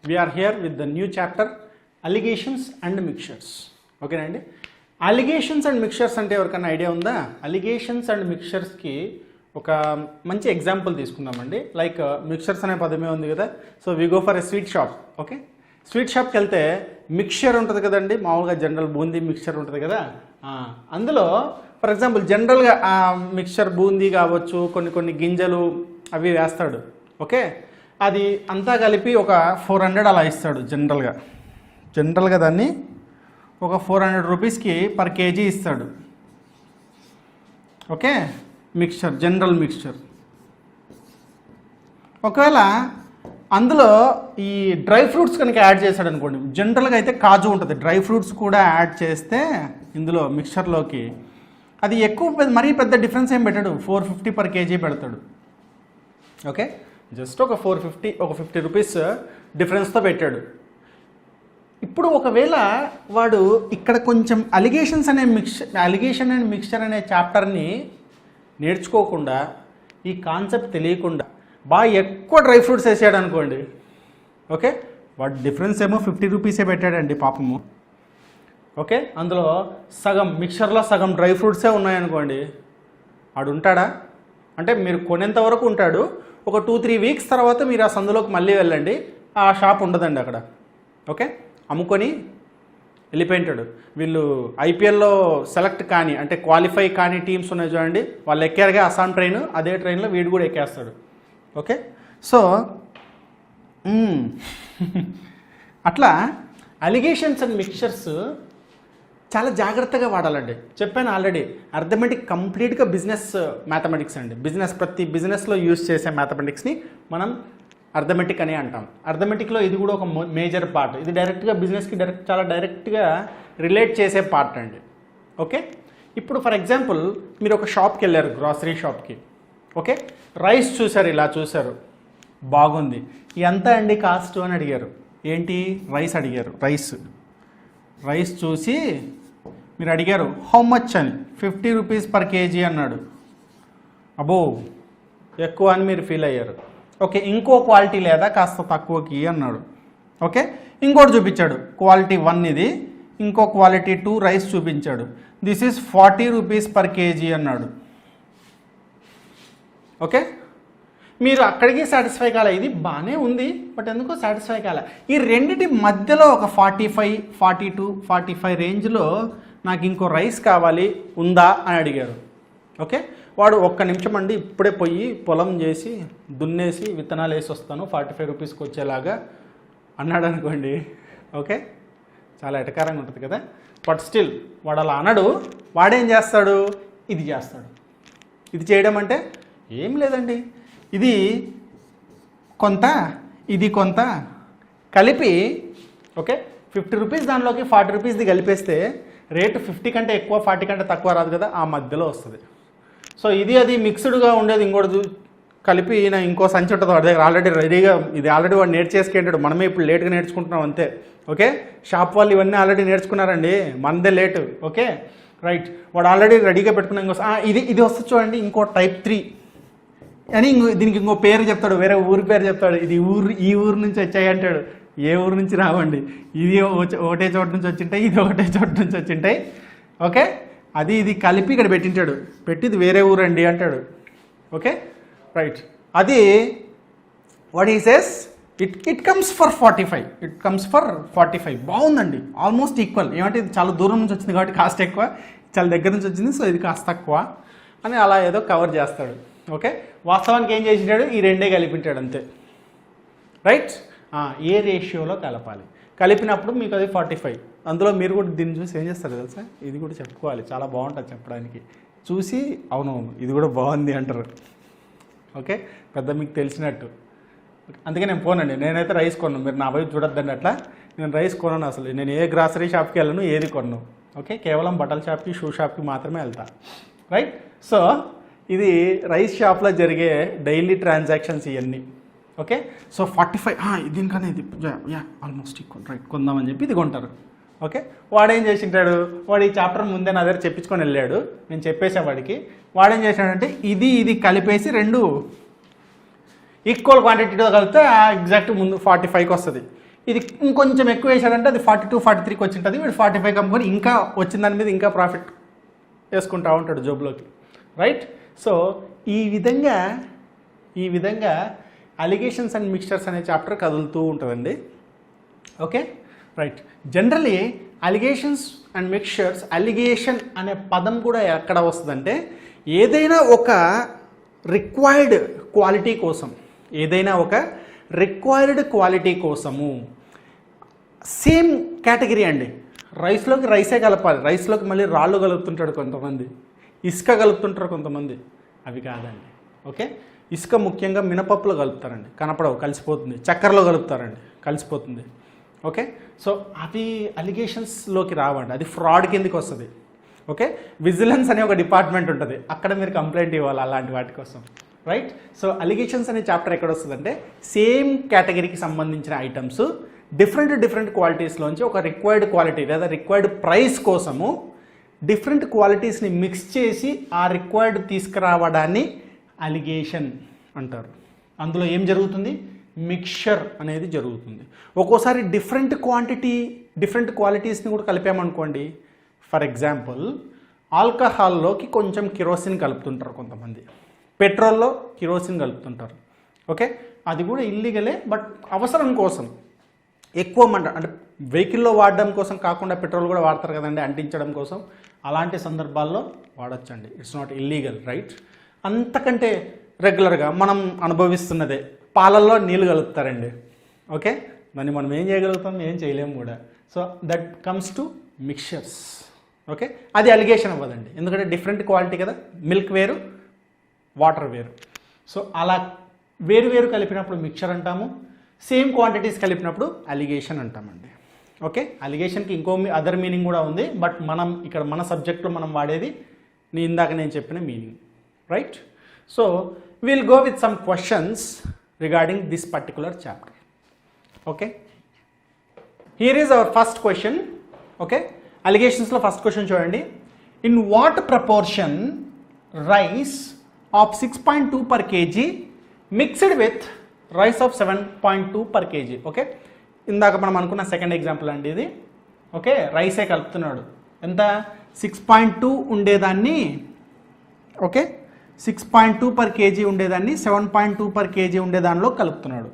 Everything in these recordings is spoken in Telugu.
We are here with the new chapter Allegations and Mixtures. ఓకేనా అండి. అలిగేషన్స్ అండ్ మిక్చర్స్ అంటే ఎవరికైనా ఐడియా ఉందా? అలిగేషన్స్ అండ్ మిక్చర్స్కి ఒక మంచి ఎగ్జాంపుల్ తీసుకుందామండి. లైక్ మిక్చర్స్ అనే పదమే ఉంది కదా. So we go for a sweet shop. Okay, sweet షాప్కి వెళ్తే మిక్చర్ ఉంటుంది కదండి, మామూలుగా జనరల్ బూందీ మిక్చర్ ఉంటుంది కదా. అందులో ఫర్ ఎగ్జాంపుల్ జనరల్గా ఆ మిక్చర్ బూందీ కావచ్చు, కొన్ని గింజలు అవి వేస్తాడు. ఓకే, అది అంతా కలిపి ఒక 400 అలా ఇస్తాడు. జనరల్గా దాన్ని ఒక 400 రూపీస్కి పర్ కేజీ ఇస్తాడు. Okay, mixture, general mixture. ఒకవేళ అందులో ఈ డ్రై ఫ్రూట్స్ కనుక యాడ్ చేశాడు అనుకోండి, జనరల్గా అయితే కాజు ఉంటుంది, డ్రై ఫ్రూట్స్ కూడా యాడ్ చేస్తే ఇందులో మిక్చర్లోకి అది ఎక్కువ మరీ పెద్ద డిఫరెన్స్ ఏం పెట్టాడు, 450 పర్ కేజీ పెడతాడు. ఓకే, జస్ట్ ఒక 50 రూపీస్ డిఫరెన్స్తో పెట్టాడు. ఇప్పుడు ఒకవేళ వాడు ఇక్కడ కొంచెం అలిగేషన్ అండ్ మిక్చర్ అనే చాప్టర్ని నేర్చుకోకుండా, ఈ కాన్సెప్ట్ తెలియకుండా బాగా ఎక్కువ డ్రై ఫ్రూట్స్ వేసాడు అనుకోండి. ఓకే, వాడు డిఫరెన్స్ ఏమో 50 రూపీసే పెట్టాడండి పాపము. ఓకే, అందులో సగం మిక్చర్లో సగం డ్రై ఫ్రూట్సే ఉన్నాయనుకోండి, వాడు ఉంటాడా? అంటే మీరు కొనేంత వరకు ఉంటాడు. ఒక 2-3 వీక్స్ తర్వాత మీరు ఆ సందులోకి మళ్ళీ వెళ్ళండి, ఆ షాప్ ఉండదండి అక్కడ. ఓకే, అమ్ముకొని వెళ్ళిపోయింటాడు. వీళ్ళు ఐపీఎల్లో సెలెక్ట్ కానీ, అంటే క్వాలిఫై కానీ టీమ్స్ ఉన్నాయి చూడండి, వాళ్ళు ఎక్కారుగా అస్సాం ట్రైన్, అదే ట్రైన్లో వీడు కూడా ఎక్కేస్తాడు. ఓకే, సో అట్లా అలిగేషన్స్ అండ్ మిక్చర్స్ చాలా జాగ్రత్తగా వాడాలండి. చెప్పాను ఆల్రెడీ, అర్థమెటిక్ కంప్లీట్గా బిజినెస్ మ్యాథమెటిక్స్ అండి. ప్రతి బిజినెస్లో యూజ్ చేసే మ్యాథమెటిక్స్ని మనం అర్థమెటిక్ అని అంటాం. అర్థమెటిక్లో ఇది కూడా ఒక మేజర్ పార్ట్. ఇది డైరెక్ట్గా బిజినెస్కి చాలా డైరెక్ట్గా రిలేట్ చేసే పార్ట్ అండి. ఓకే, ఇప్పుడు ఫర్ ఎగ్జాంపుల్ మీరు ఒక షాప్కి వెళ్ళారు, గ్రాసరీ షాప్కి. ఓకే, రైస్ చూశారు, ఇలా చూశారు, బాగుంది, ఎంత అండి కాస్ట్ అని అడిగారు. ఏంటి, రైస్ అడిగారు. రైస్ చూసి మీరు అడిగారు హౌ మచ్ అని, 50 రూపీస్ పర్ కేజీ అన్నాడు. అబ్బో ఎక్కువ అని మీరు ఫీల్ అయ్యారు. ఓకే, ఇంకో క్వాలిటీ లేదా కాస్త తక్కువకి అన్నాడు. ఓకే, ఇంకోటి చూపించాడు, క్వాలిటీ 1 ఇది, ఇంకో క్వాలిటీ 2 రైస్ చూపించాడు. This is 40 rupees per KG అన్నాడు. ఓకే, మీరు అక్కడికి సాటిస్ఫై కాలే, ఇది బాగానే ఉంది బట్ ఎందుకో సాటిస్ఫై కాలే. ఈ రెండిటి మధ్యలో ఒక 45, 42, 45 రేంజ్లో నాకు ఇంకో రైస్ కావాలి, ఉందా అని అడిగారు. ఓకే, వాడు ఒక్క నిమిషం అండి, ఇప్పుడే పోయి పొలం చేసి దున్నేసి విత్తనాలు వేసి వస్తాను, 45 రూపీస్కి వచ్చేలాగా అన్నాడు అనుకోండి. ఓకే, చాలా ఎటకారంగా ఉంటుంది కదా. బట్ స్టిల్ వాడు అలా అనడు. వాడేం చేస్తాడు, ఇది చేస్తాడు. ఇది చేయడం అంటే ఏం లేదండి, ఇది కొంత ఇది కొంత కలిపి, ఓకే, 50 రూపీస్ దానిలోకి 40 రూపీస్ది కలిపేస్తే రేటు 50 కంటే ఎక్కువ, 40 కంటే తక్కువ రాదు కదా, ఆ మధ్యలో వస్తుంది. సో ఇది అది మిక్స్డ్గా ఉండేది ఇంకోటి కలిపి ఇంకో సంచి ఉంటుంది వాడి దగ్గర ఆల్రెడీ రెడీగా. ఇది ఆల్రెడీ వాడు నేర్చేసుకుంటాడు, మనమే ఇప్పుడు లేట్గా నేర్చుకుంటున్నాం అంతే. ఓకే, షాప్ వాళ్ళు ఇవన్నీ ఆల్రెడీ నేర్చుకున్నారండి, మనదే లేటు. ఓకే, రైట్, వాడు ఆల్రెడీ రెడీగా పెట్టుకున్నాం. ఇది వస్తుంది చూడండి, ఇంకో టైప్ 3 అని దీనికి ఇంకో పేరు చెప్తాడు, వేరే ఊరి పేరు చెప్తాడు. ఇది ఈ ఊరు నుంచి వచ్చాయి అంటాడు. ఏ ఊరు నుంచి రావండి, ఇది ఒకటే చోట నుంచి వచ్చింటాయి, ఇది ఒకటే చోట నుంచి వచ్చింటాయి. ఓకే, ఇది కలిపి ఇక్కడ పెట్టింటాడు, పెట్టి ఇది వేరే ఊరు అండి అంటాడు. ఓకే, రైట్, అది what he says, it comes for 45. బాగుందండి, ఆల్మోస్ట్ ఈక్వల్. ఏమంటే ఇది చాలా దూరం నుంచి వచ్చింది కాబట్టి కాస్ట్ ఎక్కువ, చాలా దగ్గర నుంచి వచ్చింది, సో ఇది కాస్త తక్కువ అని అలా ఏదో కవర్ చేస్తాడు. ఓకే, వాస్తవానికి ఏం చేసింటాడు, ఈ రెండే కలిపింటాడు అంతే. రైట్, ఏ రేషియోలో కలపాలి, కలిపినప్పుడు మీకు అది 45. అందులో మీరు కూడా దీన్ని చూసి ఏం చేస్తారు తెలుసా, ఇది కూడా చెప్పుకోవాలి, చాలా బాగుంటుంది చెప్పడానికి. చూసి అవునవును ఇది కూడా బాగుంది అంటారు. ఓకే, పెద్ద మీకు తెలిసినట్టు. అందుకే నేను పోనండి, నేనైతే రైస్ కొన్నాను, మీరు నా వైపు చూడొద్దండి అట్లా. నేను రైస్ కొన్నాను, అసలు నేను ఏ గ్రాసరీ షాప్కి వెళ్ళను, ఏది కొన్నాను. ఓకే, కేవలం బట్టల షాప్కి, షూ షాప్కి మాత్రమే వెళ్తా. రైట్, సో ఇది రైస్ షాప్లో జరిగే డైలీ ట్రాన్సాక్షన్స్ ఇవన్నీ. ఓకే, సో 45 దీనికన్నా ఇది ఆల్మోస్ట్ ఈక్వల్, రైట్ కొందామని చెప్పి ఇది కొంటారు. ఓకే, వాడేం చేసింటాడు, వాడు ఈ చాప్టర్ ముందే నా దగ్గర చెప్పించుకొని వెళ్ళాడు, నేను చెప్పేసా వాడికి. వాడేం చేశాడంటే ఇది కలిపేసి రెండు ఈక్వల్ క్వాంటిటీతో కలిపితే ఎగ్జాక్ట్ ముందు 45కి వస్తుంది. ఇది ఇంకొంచెం ఎక్కువ వేసాడంటే అది 42, 43కి వచ్చి ఉంటుంది. వీడు 45 కమ్ముకొని ఇంకా వచ్చిన దాని మీద ఇంకా ప్రాఫిట్ వేసుకుంటా ఉంటాడు జోబులోకి, రైట్? సో ఈ విధంగా అలిగేషన్స్ అండ్ మిక్స్చర్స్ అనే చాప్టర్ కదులుతూ ఉంటుందండి. Okay, right. Generally alligations and mixtures, alligation అనే పదం కూడా ఎక్కడ వస్తుందంటే ఏదైనా ఒక రిక్వైర్డ్ క్వాలిటీ కోసము సేమ్ కేటగిరీ అండి. రైస్లోకి రైసే కలపాలి, రైస్లోకి మళ్ళీ రాళ్ళు కలుపుతుంటాడు కొంతమంది, ఇసుక కలుపుతుంటారు కొంతమంది, అవి కాదండి. ఓకే, ఇసుక ముఖ్యంగా మినపప్పులో కలుపుతారండి, కనపడవు, కలిసిపోతుంది. చక్కెరలో కలుపుతారండి, కలిసిపోతుంది. ఓకే, సో అవి అలిగేషన్స్లోకి రావండి, అది ఫ్రాడ్ కిందకి వస్తుంది. ఓకే, విజిలెన్స్ అనే ఒక డిపార్ట్మెంట్ ఉంటుంది, అక్కడ మీరు కంప్లైంట్ ఇవ్వాలి అలాంటి వాటి కోసం, రైట్? సో అలిగేషన్స్ అనే చాప్టర్ ఎక్కడ వస్తుందంటే సేమ్ కేటగిరీకి సంబంధించిన ఐటమ్స్ డిఫరెంట్ క్వాలిటీస్లోంచి ఒక రిక్వైర్డ్ క్వాలిటీ లేదా రిక్వైర్డ్ ప్రైస్ కోసము డిఫరెంట్ క్వాలిటీస్ని మిక్స్ చేసి ఆ రిక్వైర్డ్ తీసుకురావడాన్ని అలిగేషన్ అంటారు. అందులో ఏం జరుగుతుంది? మిక్స్చర్ అనేది జరుగుతుంది. ఒక్కోసారి డిఫరెంట్ క్వాలిటీస్ని కూడా కలిపామనుకోండి. ఫర్ ఎగ్జాంపుల్, ఆల్కహాల్లోకి కొంచెం కిరోసిన్ కలుపుతుంటారు కొంతమంది, పెట్రోల్లో కిరోసిన్ కలుపుతుంటారు. ఓకే, అది కూడా ఇల్లీగలే, బట్ అవసరం కోసం ఎక్కువ మంట, అంటే వెహికల్లో వాడడం కోసం కాకుండా పెట్రోల్ కూడా వాడతారు కదండి అంటించడం కోసం, అలాంటి సందర్భాల్లో వాడచ్చండి. It's not illegal, right? అంతకంటే రెగ్యులర్గా మనం అనుభవిస్తున్నదే పాలల్లో నీళ్ళు కలుపుతారండి. ఓకే, దాన్ని మనం ఏం చేయగలుగుతాం? ఏం చేయలేము కూడా. So that comes to mixtures. Okay, అది అలిగేషన్ అవ్వదండి, ఎందుకంటే డిఫరెంట్ క్వాలిటీ కదా, మిల్క్ వేరు, వాటర్ వేరు. సో అలా వేరు కలిపినప్పుడు మిక్స్చర్ అంటాము, సేమ్ క్వాంటిటీస్ కలిపినప్పుడు అలిగేషన్ అంటామండి. ఓకే, అలిగేషన్కి ఇంకో అదర్ మీనింగ్ కూడా ఉంది, బట్ మనం ఇక్కడ మన సబ్జెక్ట్లో మనం వాడేది ఇందాక నేను చెప్పిన meaning, right? So will go with some questions regarding this particular chapter. Okay, here is our first question. Okay, అలిగేషన్స్లో ఫస్ట్ క్వశ్చన్ చూడండి. In what proportion rice of 6.2 per kg mixed with rice of 7.2 per kg? Okay, ఇందాక మనం అనుకున్న సెకండ్ ఎగ్జాంపుల్ అండి ఇది. ఓకే, రైసే కలుపుతున్నాడు. ఎంత? 6.2 ఉండేదాన్ని, ఓకే, 6.2 per kg ఉండేదాన్ని 7.2 per kg ఉండేదానిలో కలుపుతున్నాడు.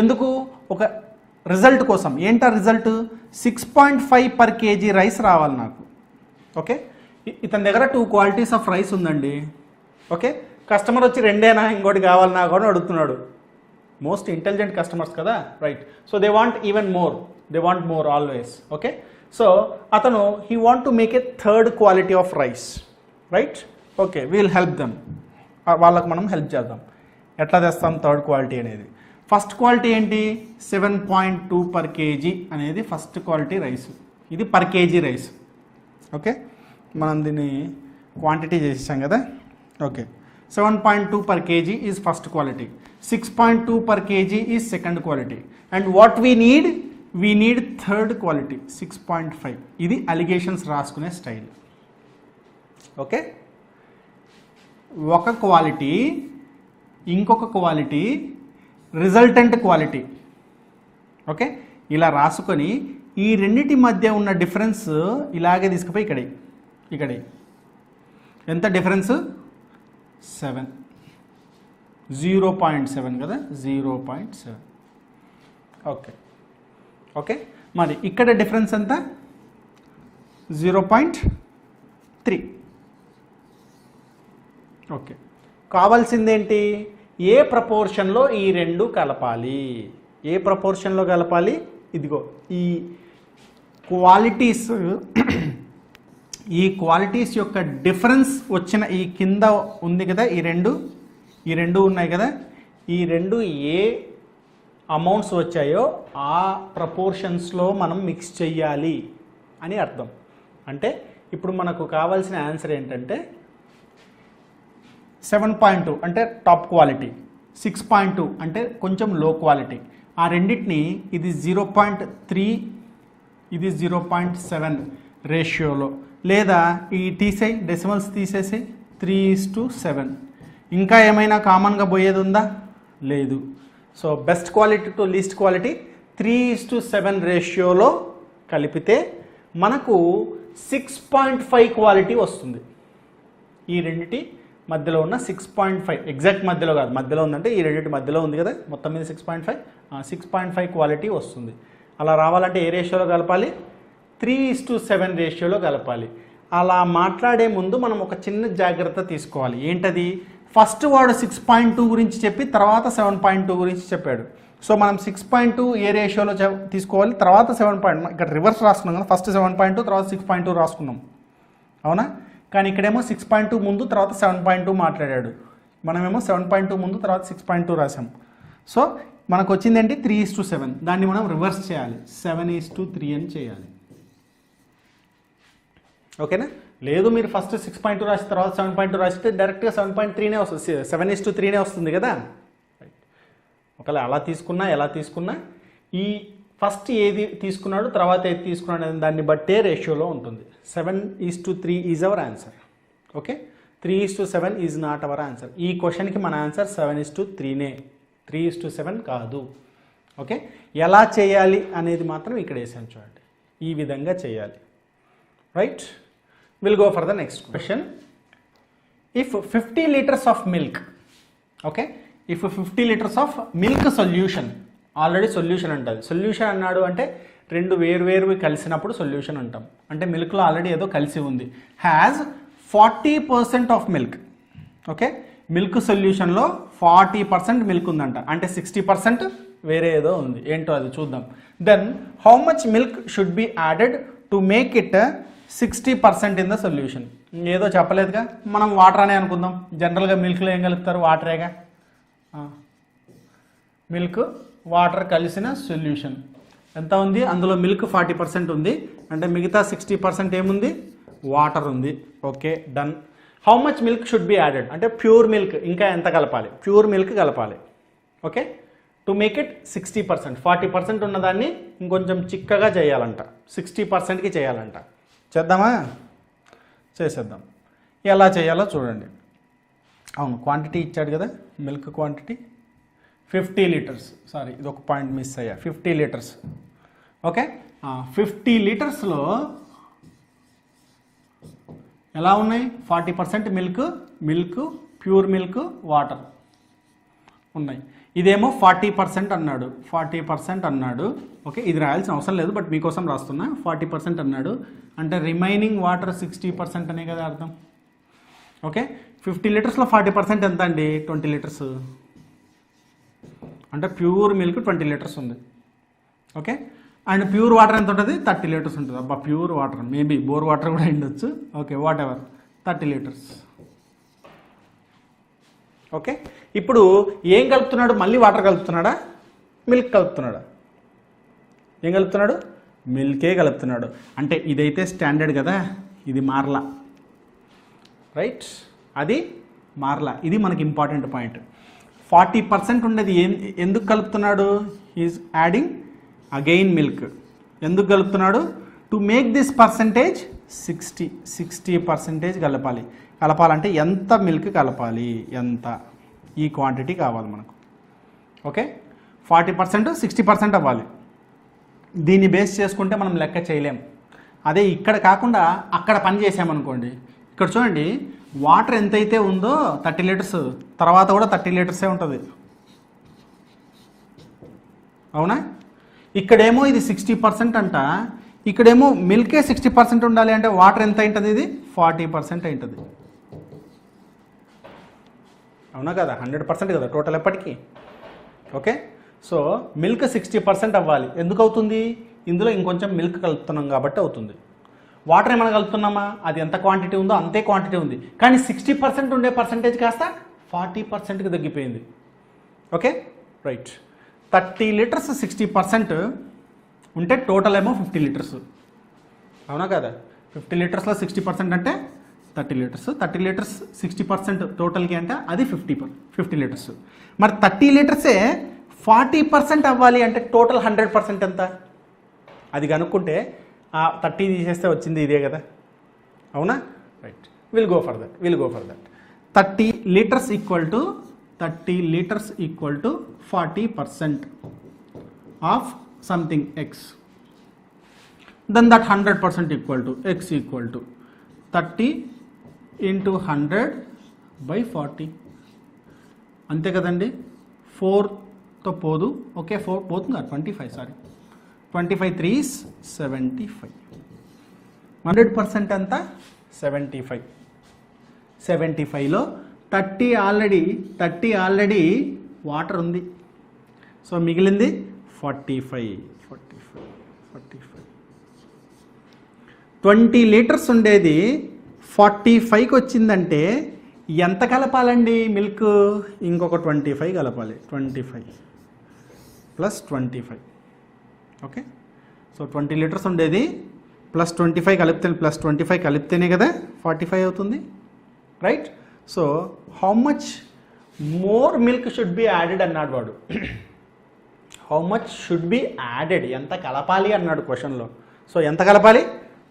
ఎందుకు? ఒక రిజల్ట్ కోసం. ఏంటా రిజల్ట్? 6.5 per kg రైస్ రావాలి నాకు. ఓకే, ఇతని దగ్గర 2 క్వాలిటీస్ ఆఫ్ రైస్ ఉందండి. ఓకే, కస్టమర్ వచ్చి రెండేనా ఇంకోటి కావాలి నాకు అని అడుగుతున్నాడు. మోస్ట్ ఇంటెలిజెంట్ కస్టమర్స్ కదా, right? So they want even more, they want more always. Okay, so అతను he want to make a third quality of rice, right? Okay, we'll help them, వాళ్ళకు మనం హెల్ప్ చేద్దాం. ఎట్లా తెస్తాం థర్డ్ క్వాలిటీ అనేది? ఫస్ట్ క్వాలిటీ ఏంటి? 7.2 per kg అనేది ఫస్ట్ క్వాలిటీ రైస్. ఇది పర్ కేజీ రైస్. ఓకే, మనం దీన్ని క్వాంటిటీ చేసాం కదా. Okay, 7.2 per kg is first quality, 6.2 per kg is second quality, and what we need third quality 6.5. ఇది అలిగేషన్స్ రాసుకునే స్టైల్. ఓకే, ఒక క్వాలిటీ, ఇంకొక క్వాలిటీ, రిజల్టెంట్ క్వాలిటీ. ఓకే, ఇలా రాసుకొని ఈ రెండింటి మధ్య ఉన్న డిఫరెన్స్ ఇలాగే తీసుకుపోయి ఇక్కడ ఎంత డిఫరెన్స్? 7, 0.7 కదా, 0.7. ఓకే, మరి ఇక్కడ డిఫరెన్స్ ఎంత? 0.3. ఓకే, కావాల్సిందేంటి? ఏ ప్రపోర్షన్లో ఈ రెండు కలపాలి? ఏ ప్రపోర్షన్లో కలపాలి? ఇదిగో ఈ క్వాలిటీస్ యొక్క డిఫరెన్స్ వచ్చిన ఈ కింద ఉంది కదా, ఈ రెండు ఉన్నాయి కదా, ఈ రెండు ఏ అమౌంట్స్ వచ్చాయో ఆ ప్రపోర్షన్స్లో మనం మిక్స్ చెయ్యాలి అని అర్థం. అంటే ఇప్పుడు మనకు కావాల్సిన ఆన్సర్ ఏంటంటే 7.2 అంటే టాప్ క్వాలిటీ, 6.2 అంటే కొంచెం లో క్వాలిటీ. ఆ రెండింటిని ఇది 0.3, ఇది 0.7 రేషియోలో, లేదా ఈ డెసిమల్స్ తీసేసి 3:7. ఇంకా ఏమైనా కామన్గా పోయేది ఉందా? లేదు. So best quality to least quality 3:7 రేషియోలో కలిపితే మనకు 6.5 క్వాలిటీ వస్తుంది. ఈ రెండిటి మధ్యలో ఉన్న 6.5 ఎగ్జాక్ట్ మధ్యలో కాదు, మధ్యలో ఉందంటే ఈ రెండింటి మధ్యలో ఉంది కదా, మొత్తం మీద 6.5 క్వాలిటీ వస్తుంది. అలా రావాలంటే ఏ రేషియోలో కలపాలి? 3:7 రేషియోలో కలపాలి. అలా మాట్లాడే ముందు మనం ఒక చిన్న జాగ్రత్త తీసుకోవాలి. ఏంటది? ఫస్ట్ వాడు 6.2 గురించి చెప్పి తర్వాత 7.2 గురించి చెప్పాడు. సో మనం 6.2 ఏ రేషియోలో తీసుకోవాలి, తర్వాత 7. ఇక్కడ రివర్స్ రాసుకున్నాం కదా, ఫస్ట్ 7.2 తర్వాత 6.2 రాసుకున్నాం, అవునా? కానీ ఇక్కడేమో 6.2 ముందు తర్వాత 7.2 మాట్లాడాడు, మనమేమో 7.2 ముందు తర్వాత 6.2 రాసాం. సో మనకు వచ్చింది ఏంటి? 3:7. దాన్ని మనం రివర్స్ చేయాలి, 7:3 అని చేయాలి. ఓకేనా? లేదు మీరు ఫస్ట్ 6.2 రాసిన తర్వాత 7.2 రాస్తే డైరెక్ట్గా 7.3నే వస్తుంది, 7:3నే వస్తుంది కదా. ఒకవేళ అలా తీసుకున్నా ఎలా తీసుకున్నా ఈ ఫస్ట్ ఏది తీసుకున్నాడు తర్వాత ఏది తీసుకున్నాడు అనే దాన్ని బట్టే రేషియోలో ఉంటుంది. 7:3 is our answer. Okay, 3:7 is not our answer. ఈ క్వశ్చన్కి మన ఆన్సర్ 7:3నే, 3:7 కాదు. ఓకే, ఎలా చేయాలి అనేది మాత్రం ఇక్కడ వేసాను చూడండి, ఈ విధంగా చేయాలి. Right, will go for the next question. If 50 liters of milk, okay, if 50 liters of milk solution, already solution అంటుంది. సొల్యూషన్ అన్నాడు అంటే రెండు వేరువేరువి కలిసినప్పుడు సొల్యూషన్ అంటాం. అంటే మిల్క్లో ఆల్రెడీ ఏదో కలిసి ఉంది. Has 40% of milk. Okay, milk సొల్యూషన్లో 40% మిల్క్ ఉందంట, అంటే 60% వేరే ఏదో ఉంది. ఏంటో అది చూద్దాం. Then how much milk should be added to make it 60% in the solution. ఏదో చెప్పలేదుగా, మనం వాటర్ అనే అనుకుందాం. జనరల్గా మిల్క్లో ఏం కలుపుతారు? వాటరేగా. మిల్క్ వాటర్ కలిసిన సొల్యూషన్ ఎంత ఉంది? అందులో మిల్క్ 40% ఉంది, అంటే మిగతా 60% ఏముంది? వాటర్ ఉంది. Okay, done. How much milk should be added అంటే ప్యూర్ మిల్క్ ఇంకా ఎంత కలపాలి? ప్యూర్ మిల్క్ కలపాలి. Okay, to make it 60%. 40% ఉన్నదాన్ని ఇంకొంచెం చిక్కగా చేయాలంట, 60%కి చేయాలంట. చేద్దామా? చేసేద్దాం. ఎలా చేయాలో చూడండి. అవును, క్వాంటిటీ ఇచ్చాడు కదా, మిల్క్ క్వాంటిటీ 50 liters. సారీ, ఇది ఒక పాయింట్ మిస్ అయ్యా. 50 liters. ఓకే, 50 litersలో ఎలా ఉన్నాయి? 40% మిల్క్, ప్యూర్ మిల్క్, వాటర్ ఉన్నాయి. ఇదేమో 40% అన్నాడు, 40% అన్నాడు. ఓకే, ఇది రాయాల్సిన అవసరం లేదు, బట్ మీకోసం రాస్తున్నా. 40% అన్నాడు అంటే రిమైనింగ్ వాటర్ 60% అనే కదా అర్థం. ఓకే, 50 litersలో 40% ఎంత అండి? 20 liters. అంటే ప్యూర్ మిల్క్ 20 liters ఉంది. ఓకే, అండ్ ప్యూర్ వాటర్ ఎంత ఉంటుంది? 30 liters ఉంటుంది. అబ్బా, pure water, maybe bore water కూడా ఉండొచ్చు. Okay, what ever, 30 liters. Okay, ఇప్పుడు ఏం కలుపుతున్నాడు? మళ్ళీ వాటర్ కలుపుతున్నాడా, మిల్క్ కలుపుతున్నాడా? ఏం కలుపుతున్నాడు? మిల్కే కలుపుతున్నాడు. అంటే ఇదైతే స్టాండర్డ్ కదా, ఇది మార్లా. రైట్, అది మార్లా. ఇది మనకి ఇంపార్టెంట్ పాయింట్. 40% ఉండేది ఎందుకు కలుపుతున్నాడు? Is adding again milk. ఎందుకు కలుపుతున్నాడు? టు మేక్ దిస్ పర్సంటేజ్ 60% కలపాలంటే ఎంత మిల్క్ కలపాలి? ఎంత? ఈ క్వాంటిటీ కావాలి మనకు. ఓకే, 40% 60% అవ్వాలి. దీన్ని బేస్ చేసుకుంటే మనం లెక్క చేయలేం. అదే ఇక్కడ కాకుండా అక్కడ పని చేసామనుకోండి, ఇక్కడ చూడండి, వాటర్ ఎంతైతే ఉందో 30 liters, తర్వాత కూడా 30 liters ఉంటుంది, అవునా? ఇక్కడేమో ఇది 60% అంట, ఇక్కడేమో మిల్కే 60% ఉండాలి, అంటే వాటర్ ఎంత అయింటుంది? ఇది 40% అయింటుంది, అవునా కదా? 100% కదా టోటల్ ఎప్పటికీ. ఓకే, సో మిల్క్ 60% అవ్వాలి. ఎందుకు అవుతుంది? ఇందులో ఇంకొంచెం మిల్క్ కలుపుతున్నాం కాబట్టి అవుతుంది. వాటర్ ఏమైనా కలుపుతున్నామా? అది ఎంత క్వాంటిటీ ఉందో అంతే క్వాంటిటీ ఉంది, కానీ 60% ఉండే పర్సంటేజ్ కాస్త 40%కి తగ్గిపోయింది. Okay, right. 30 liters 60% ఉంటే టోటల్ ఏమో 50 liters, అవునా కదా? 50 litersలో 60% అంటే 30 liters. 30 liters 60% టోటల్కి అంటే అది 50 liters. మరి 30 litersే 40% అవ్వాలి అంటే టోటల్ 100% ఎంత? అది కనుక్కుంటే 30 తీసేస్తే వచ్చింది ఇదే కదా, అవునా? Right, will go for that. 30 liters equal to 30 liters equal to 40% of something x. Then that 100% equal to x equal to 30 into 100 by 40. అంతే కదండి, 4తో పోదు. ఓకే, 4 పోతుందా, 25, సారీ 25 3 is 75. 100% అంతా 75. 75లో 30 ఆల్రెడీ వాటర్ ఉంది. సో మిగిలింది 45. 20 లీటర్స్ ఉండేది 45కి వచ్చిందంటే ఎంత కలపాలండి మిల్క్? ఇంకొక 25 కలపాలి. 25 ప్లస్ 25. ఓకే, సో 20 లీటర్స్ ఉండేది ప్లస్ 25 కలిపితేనే కదా 45 అవుతుంది, right? So how much more milk should be added అన్నాడు వాడు. How much should be added, ఎంత కలపాలి అన్నాడు క్వశ్చన్లో. సో ఎంత కలపాలి?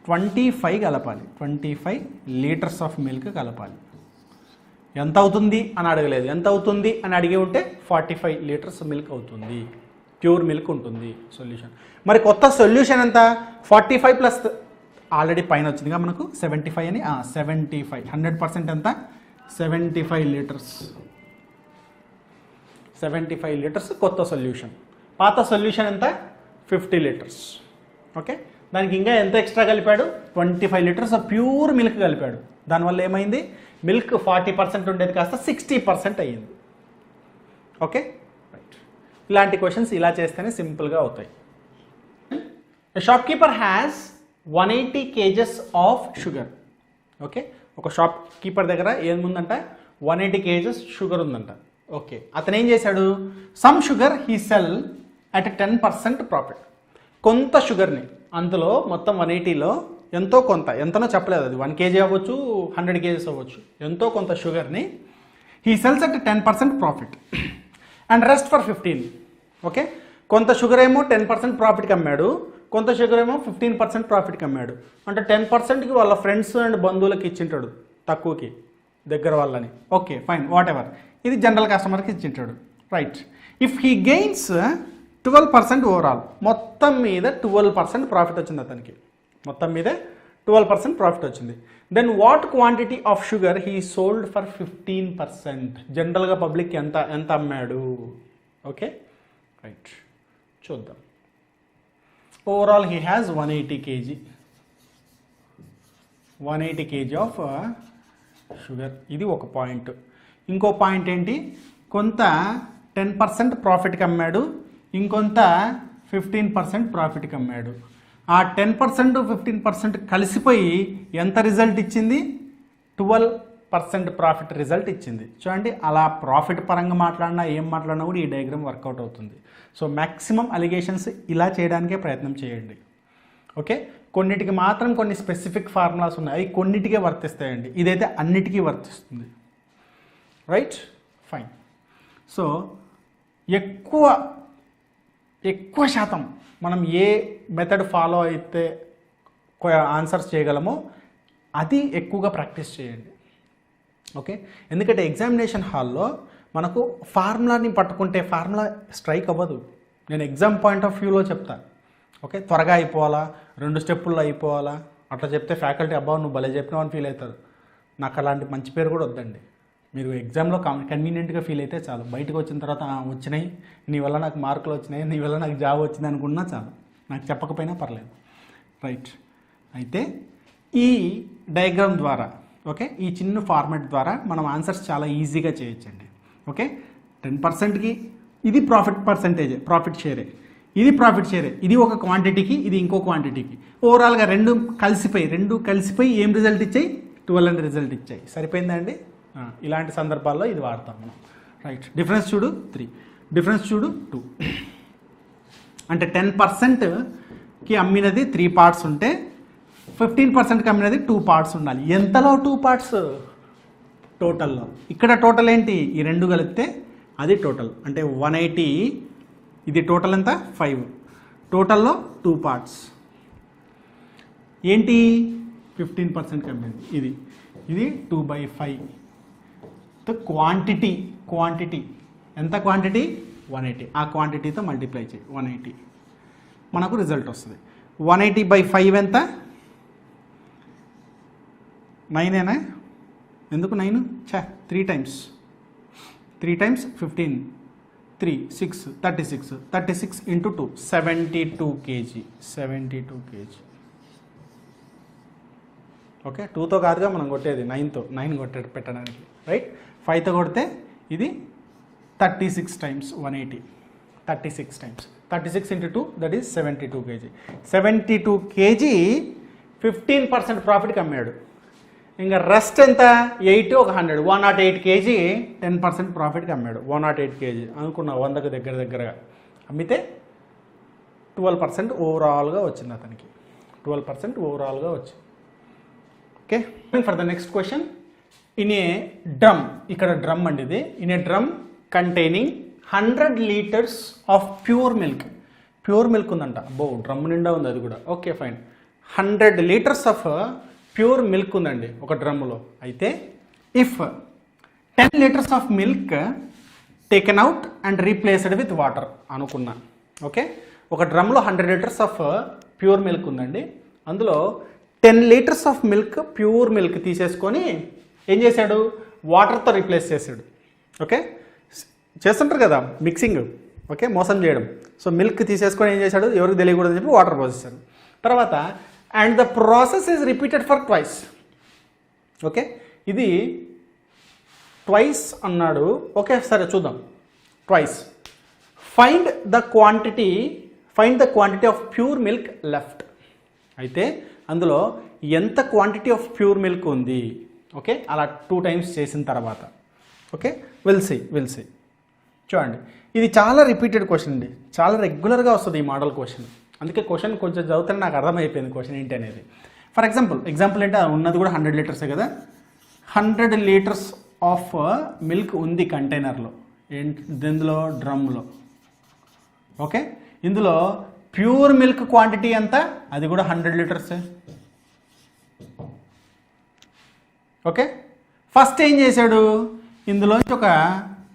25 కలపాలి. 25 లీటర్స్ ఆఫ్ మిల్క్ కలపాలి. ఎంత అవుతుంది అని అడగలేదు. ఎంత అవుతుంది అని అడిగి ఉంటే 45 లీటర్స్ మిల్క్ అవుతుంది, ప్యూర్ మిల్క్ ఉంటుంది సొల్యూషన్. మరి కొత్త సొల్యూషన్ ఎంత? 45 ప్లస్ ఆల్రెడీ పైన వచ్చిందిగా మనకు 75 అని. 75 100% ఎంత? 75 లీటర్స్. 75 లీటర్స్ కొత్త సొల్యూషన్. పాత సొల్యూషన్ ఎంత? 50 లీటర్స్. ఓకే, దానికి ఇంకా ఎంత ఎక్స్ట్రా కలిపాడు? 25 లీటర్స్ ప్యూర్ మిల్క్ కలిపాడు. దానివల్ల ఏమైంది? మిల్క్ 40% ఉండేది కాస్త 60% అయ్యింది. Okay, right. ఇలాంటి క్వశ్చన్స్ ఇలా చేస్తేనే సింపుల్గా అవుతాయి. Shop keeper has 180 kgs of sugar. Okay, ఒక షాప్ కీపర్ దగ్గర ఏముందంట? 180 kgs షుగర్ ఉందంట. ఓకే, అతను ఏం చేశాడు? Some sugar he cell at 10% profit. కొంత షుగర్ని, అందులో మొత్తం 180లో ఎంతో కొంత, ఎంతనో చెప్పలేదు, అది 1 kg అవ్వచ్చు, 100 kgs అవ్వచ్చు, ఎంతో కొంత షుగర్ని he sells at 10% profit and rest for 15. Okay, కొంత షుగర్ ఏమో 10% ప్రాఫిట్కి అమ్మాడు, కొంత షుగర్ ఏమో 15% ప్రాఫిట్కి అమ్మాడు. అంటే 10%కి వాళ్ళ ఫ్రెండ్స్ అండ్ బంధువులకి ఇచ్చింటాడు, తక్కువకి దగ్గర వాళ్ళని. Okay fine, whatever. ఇది జనరల్ కస్టమర్కి ఇచ్చింటాడు, right. If he gains 12% overall, మొత్తం మీద 12% ప్రాఫిట్ వచ్చింది అతనికి. మొత్తం మీద 12% ప్రాఫిట్ వచ్చింది. Then what quantity of sugar he sold for 15%? జనరల్గా పబ్లిక్కి ఎంత అమ్మాడు? ఓకే రైట్, చూద్దాం. Overall he has 180 kg. 180 kg of sugar. ఇది ఒక పాయింట్. ఇంకో పాయింట్ ఏంటి? కొంత 10% ప్రాఫిట్కి అమ్మాడు, ఇంకొంత 15% ప్రాఫిట్కి అమ్మాడు. ఆ 10% 15% కలిసిపోయి ఎంత రిజల్ట్ ఇచ్చింది? 12% ప్రాఫిట్ రిజల్ట్ ఇచ్చింది. చూడండి, అలా ప్రాఫిట్ పరంగా మాట్లాడినా ఏం మాట్లాడినా కూడా ఈ డయాగ్రామ్ వర్కౌట్ అవుతుంది. సో మ్యాక్సిమం అలిగేషన్స్ ఇలా చేయడానికే ప్రయత్నం చేయండి. ఓకే, కొన్నిటికి మాత్రం కొన్ని స్పెసిఫిక్ ఫార్ములాస్ ఉన్నాయి, అవి కొన్నిటికే వర్తిస్తాయండి. ఇదైతే అన్నిటికీ వర్తిస్తుంది, రైట్? ఫైన్. సో ఎక్కువ శాతం మనం ఏ మెథడ్ ఫాలో అయితే ఆన్సర్స్ చేయగలమో అది ఎక్కువగా ప్రాక్టీస్ చేయండి. ఓకే, ఎందుకంటే ఎగ్జామినేషన్ హాల్లో మనకు ఫార్ములాని పట్టుకుంటే ఫార్ములా స్ట్రైక్ అవ్వదు. నేను ఎగ్జామ్ పాయింట్ ఆఫ్ వ్యూలో చెప్తాను. ఓకే, త్వరగా అయిపోవాలా, 2 స్టెప్పుల్లో అయిపోవాలా, అట్లా చెప్తే ఫ్యాకల్టీ అబ్బా నువ్వు భలే చెప్పినావు అని ఫీల్ అవుతారు. నాకు అలాంటి మంచి పేరు కూడా వద్దండి. మీరు ఎగ్జామ్లో కన్వీనియంట్గా ఫీల్ అయితే చాలు. బయటకు వచ్చిన తర్వాత వచ్చినాయి, నీ వల్ల నాకు మార్కులు వచ్చినాయి, నీ వల్ల నాకు జాబ్ వచ్చింది అనుకున్నా చాలు, నాకు చెప్పకపోయినా పర్లేదు, రైట్? అయితే ఈ డయాగ్రామ్ ద్వారా, ఓకే, ఈ చిన్న ఫార్మాట్ ద్వారా మనం ఆన్సర్స్ చాలా ఈజీగా చేయొచ్చండి. ఓకే, 10%కి ఇది ప్రాఫిట్ పర్సంటేజే, ప్రాఫిట్ షేరే, ఇది ప్రాఫిట్ షేరే, ఇది ఒక క్వాంటిటీకి, ఇది ఇంకో క్వాంటిటీకి, ఓవరాల్గా రెండు కలిసిపోయి ఏం రిజల్ట్ ఇచ్చాయి? 12 అని రిజల్ట్ ఇచ్చాయి. సరిపోయిందా అండి? ఇలాంటి సందర్భాల్లో ఇది వాడతాం మనం, రైట్? డిఫరెన్స్ చూడు 3, డిఫరెన్స్ చూడు 2. అంటే 10%కి అమ్మినది 3 పార్ట్స్ ఉంటే 15%కి అమ్మినది 2 పార్ట్స్ ఉండాలి. ఎంతలో 2 పార్ట్స్? టోటల్లో. ఇక్కడ టోటల్ ఏంటి? ఈ రెండు కలిపితే అది టోటల్. అంటే 180, ఇది టోటల్ ఎంత? 5. టోటల్లో 2 పార్ట్స్ ఏంటి? 15%కి అమ్మింది. ఇది 2/5తో క్వాంటిటీ ఎంత క్వాంటిటీ 180, ఆ క్వాంటిటీతో మల్టిప్లై చేయి 180, మనకు రిజల్ట్ వస్తుంది. 180/5 ఎంత? 9ఏనా? ఎందుకు 9? 3 times 15, 3, 6, 36 into 2, 72 kg. ఓకే, 2తో కాదుగా మనం కొట్టేది, 9తో. 9 పెట్టడానికి రైట్. 5తో కొడితే ఇది 36 times 180, 36 times 36 into 2, that is 72 kg. 72 kg 15% ప్రాఫిట్కి అమ్మాడు. ఇంకా రెస్ట్ ఎంత? 8 ఒక 100, 108 kg 10% ప్రాఫిట్కి అమ్మాడు. 108 kg అనుకున్నా, 100కు దగ్గరగా అమ్మితే 12% ఓవరాల్గా వచ్చింది అతనికి. 12% ఓవరాల్గా వచ్చింది. Okay, for the next question. In a drum, ఇక్కడ డ్రమ్ అండి ఇది. In a drum containing 100 liters of pure milk. Pure milk ఉందంట. అబ్బో, డ్రమ్ నిండా ఉంది అది కూడా. Okay fine. 100 liters of pure milk ఉందండి ఒక డ్రమ్ములో. అయితే if 10 liters of milk taken out and replaced with water అనుకున్నా. ఓకే, ఒక డ్రమ్లో 100 liters ఆఫ్ ప్యూర్ మిల్క్ ఉందండి. అందులో 10 liters of milk, pure milk తీసేసుకొని ఏం చేశాడు? వాటర్తో రీప్లేస్ చేశాడు. ఓకే, చేస్తుంటారు కదా మిక్సింగ్. ఓకే, మోసం చేయడం. సో మిల్క్ తీసేసుకొని ఏం చేశాడు? ఎవరికి తెలియకూడదని చెప్పి వాటర్ పోసేశాడు. తర్వాత and the process is repeated for twice. Okay, ఇది ట్వైస్ అన్నాడు. ఓకే, సరే చూద్దాం. Twice. Find the quantity of pure milk left. అయితే అందులో ఎంత క్వాంటిటీ ఆఫ్ ప్యూర్ మిల్క్ ఉంది? ఓకే, అలా 2 times చేసిన తర్వాత. Okay, will see. చూడండి, ఇది చాలా రిపీటెడ్ క్వశ్చన్ అండి. చాలా రెగ్యులర్గా వస్తుంది ఈ మోడల్ క్వశ్చన్. అందుకే క్వశ్చన్ కొంచెం చదువుతానే నాకు అర్థమైపోయింది క్వశ్చన్ ఏంటి అనేది. ఫర్ ఎగ్జాంపుల్ అంటే ఉన్నది కూడా 100 liters కదా. 100 liters ఆఫ్ మిల్క్ ఉంది కంటైనర్లో. ఇందులో డ్రమ్లో. ఓకే, ఇందులో ప్యూర్ మిల్క్ క్వాంటిటీ ఎంత? అది కూడా 100 liters. ఓకే, ఫస్ట్ ఏం చేశాడు? ఇందులోంచి ఒక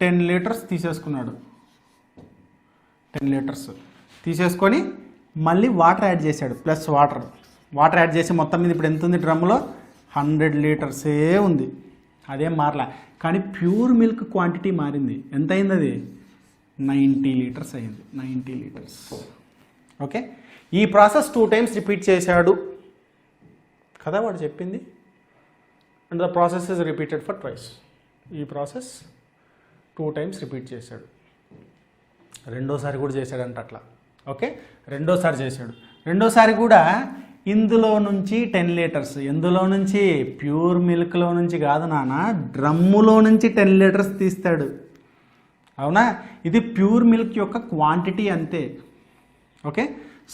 10 liters తీసేసుకున్నాడు. 10 liters తీసేసుకొని మళ్ళీ వాటర్ యాడ్ చేశాడు. ప్లస్ వాటర్ యాడ్ చేసి మొత్తం మీద ఇప్పుడు ఎంత ఉంది డ్రమ్లో? 100 liters ఉంది. అదేం మారలా. కానీ ప్యూర్ మిల్క్ క్వాంటిటీ మారింది. ఎంత అయింది అది? 90 liters అయింది. 90 liters. ఓకే, ఈ ప్రాసెస్ 2 times రిపీట్ చేశాడు కదా వాడు చెప్పింది. And the process is repeated for twice. ఈ ప్రాసెస్ 2 times రిపీట్ చేశాడు. రెండోసారి కూడా చేశాడంట అట్లా. ఓకే, రెండోసారి చేశాడు. రెండోసారి కూడా ఇందులో నుంచి 10 liters. ఎందులో నుంచి? ప్యూర్ మిల్క్లో నుంచి కాదు నాన్న, డ్రమ్ములో నుంచి 10 liters తీస్తాడు. అవునా? ఇది ప్యూర్ మిల్క్ యొక్క క్వాంటిటీ అంతే. ఓకే,